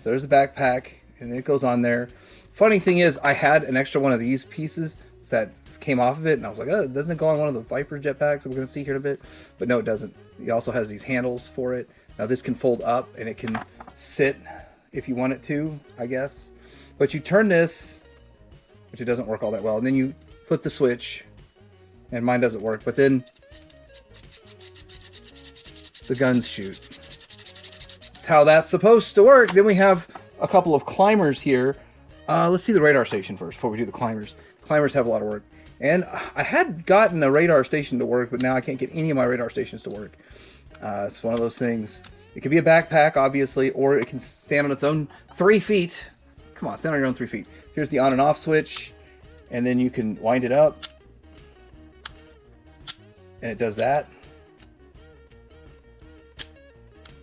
So there's the backpack, and it goes on there. Funny thing is, I had an extra one of these pieces that came off of it, and I was like, oh, doesn't it go on one of the Viper jetpacks that we're going to see here in a bit? But no, it doesn't. It also has these handles for it. Now this can fold up, and it can sit if you want it to, I guess. But you turn this, which it doesn't work all that well, and then you flip the switch, and mine doesn't work, but then the guns shoot. That's how that's supposed to work. Then we have a couple of climbers here. Let's see the radar station first before we do the climbers. Climbers have a lot of work. And I had gotten a radar station to work, but now I can't get any of my radar stations to work. It's one of those things. It could be a backpack, obviously, or it can stand on its own 3 feet. Come on, stand on your own 3 feet. Here's the on and off switch, and then you can wind it up. And it does that.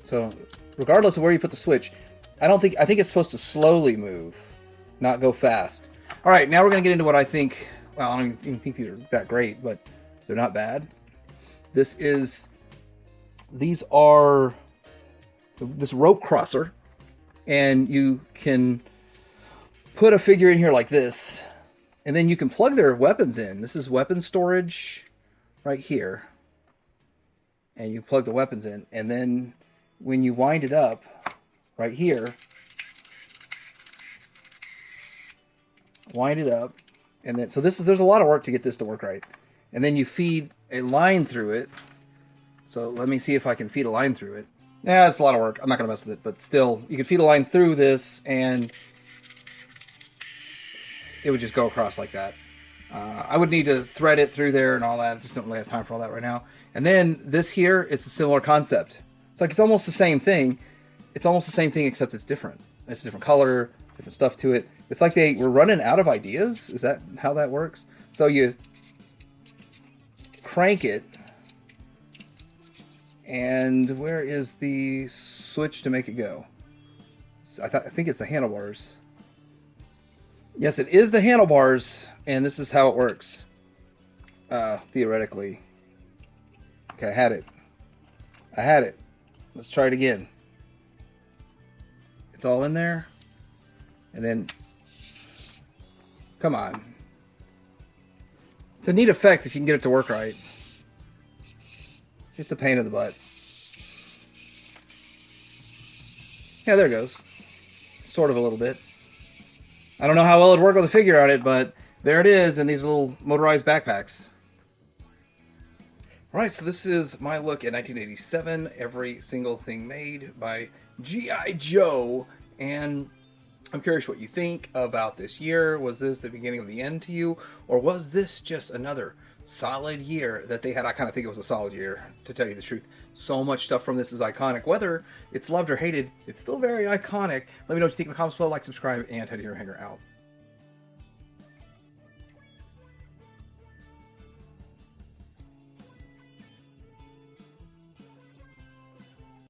So, regardless of where you put the switch, I think it's supposed to slowly move, not go fast. All right, now we're going to get into what I think. Well, I don't even think these are that great, but they're not bad. These are this rope crosser, and you can put a figure in here like this, and then you can plug their weapons in. This is weapon storage right here, and you plug the weapons in, and then when you wind it up right here, wind it up, and then so there's a lot of work to get this to work right, and then you feed a line through it. So let me see if I can feed a line through it. Yeah, it's a lot of work. I'm not gonna mess with it, but still, you can feed a line through this, and it would just go across like that. I would need to thread it through there and all that. I just don't really have time for all that right now. And then this here, it's a similar concept. It's almost the same thing. it's almost the same thing except it's different. It's a different color, different stuff to it. It's like they were running out of ideas. Is that how that works? So you crank it, and where is the switch to make it go? I think it's the handlebars. Yes, it is the handlebars, and this is how it works. Theoretically. Okay, I had it. Let's try it again. It's all in there. And then, come on. It's a neat effect if you can get it to work right. It's a pain in the butt. Yeah, there it goes. Sort of a little bit. I don't know how well it'd work with a figure on it, but there it is in these little motorized backpacks. Alright, so this is my look at 1987. Every single thing made by G.I. Joe. And I'm curious what you think about this year. Was this the beginning of the end to you? Or was this just another solid year that they had? I kind of think it was a solid year, to tell you the truth. So much stuff from this is iconic. Whether it's loved or hated, it's still very iconic. Let me know what you think in the comments below. Like, subscribe, and Teddy Hanger out.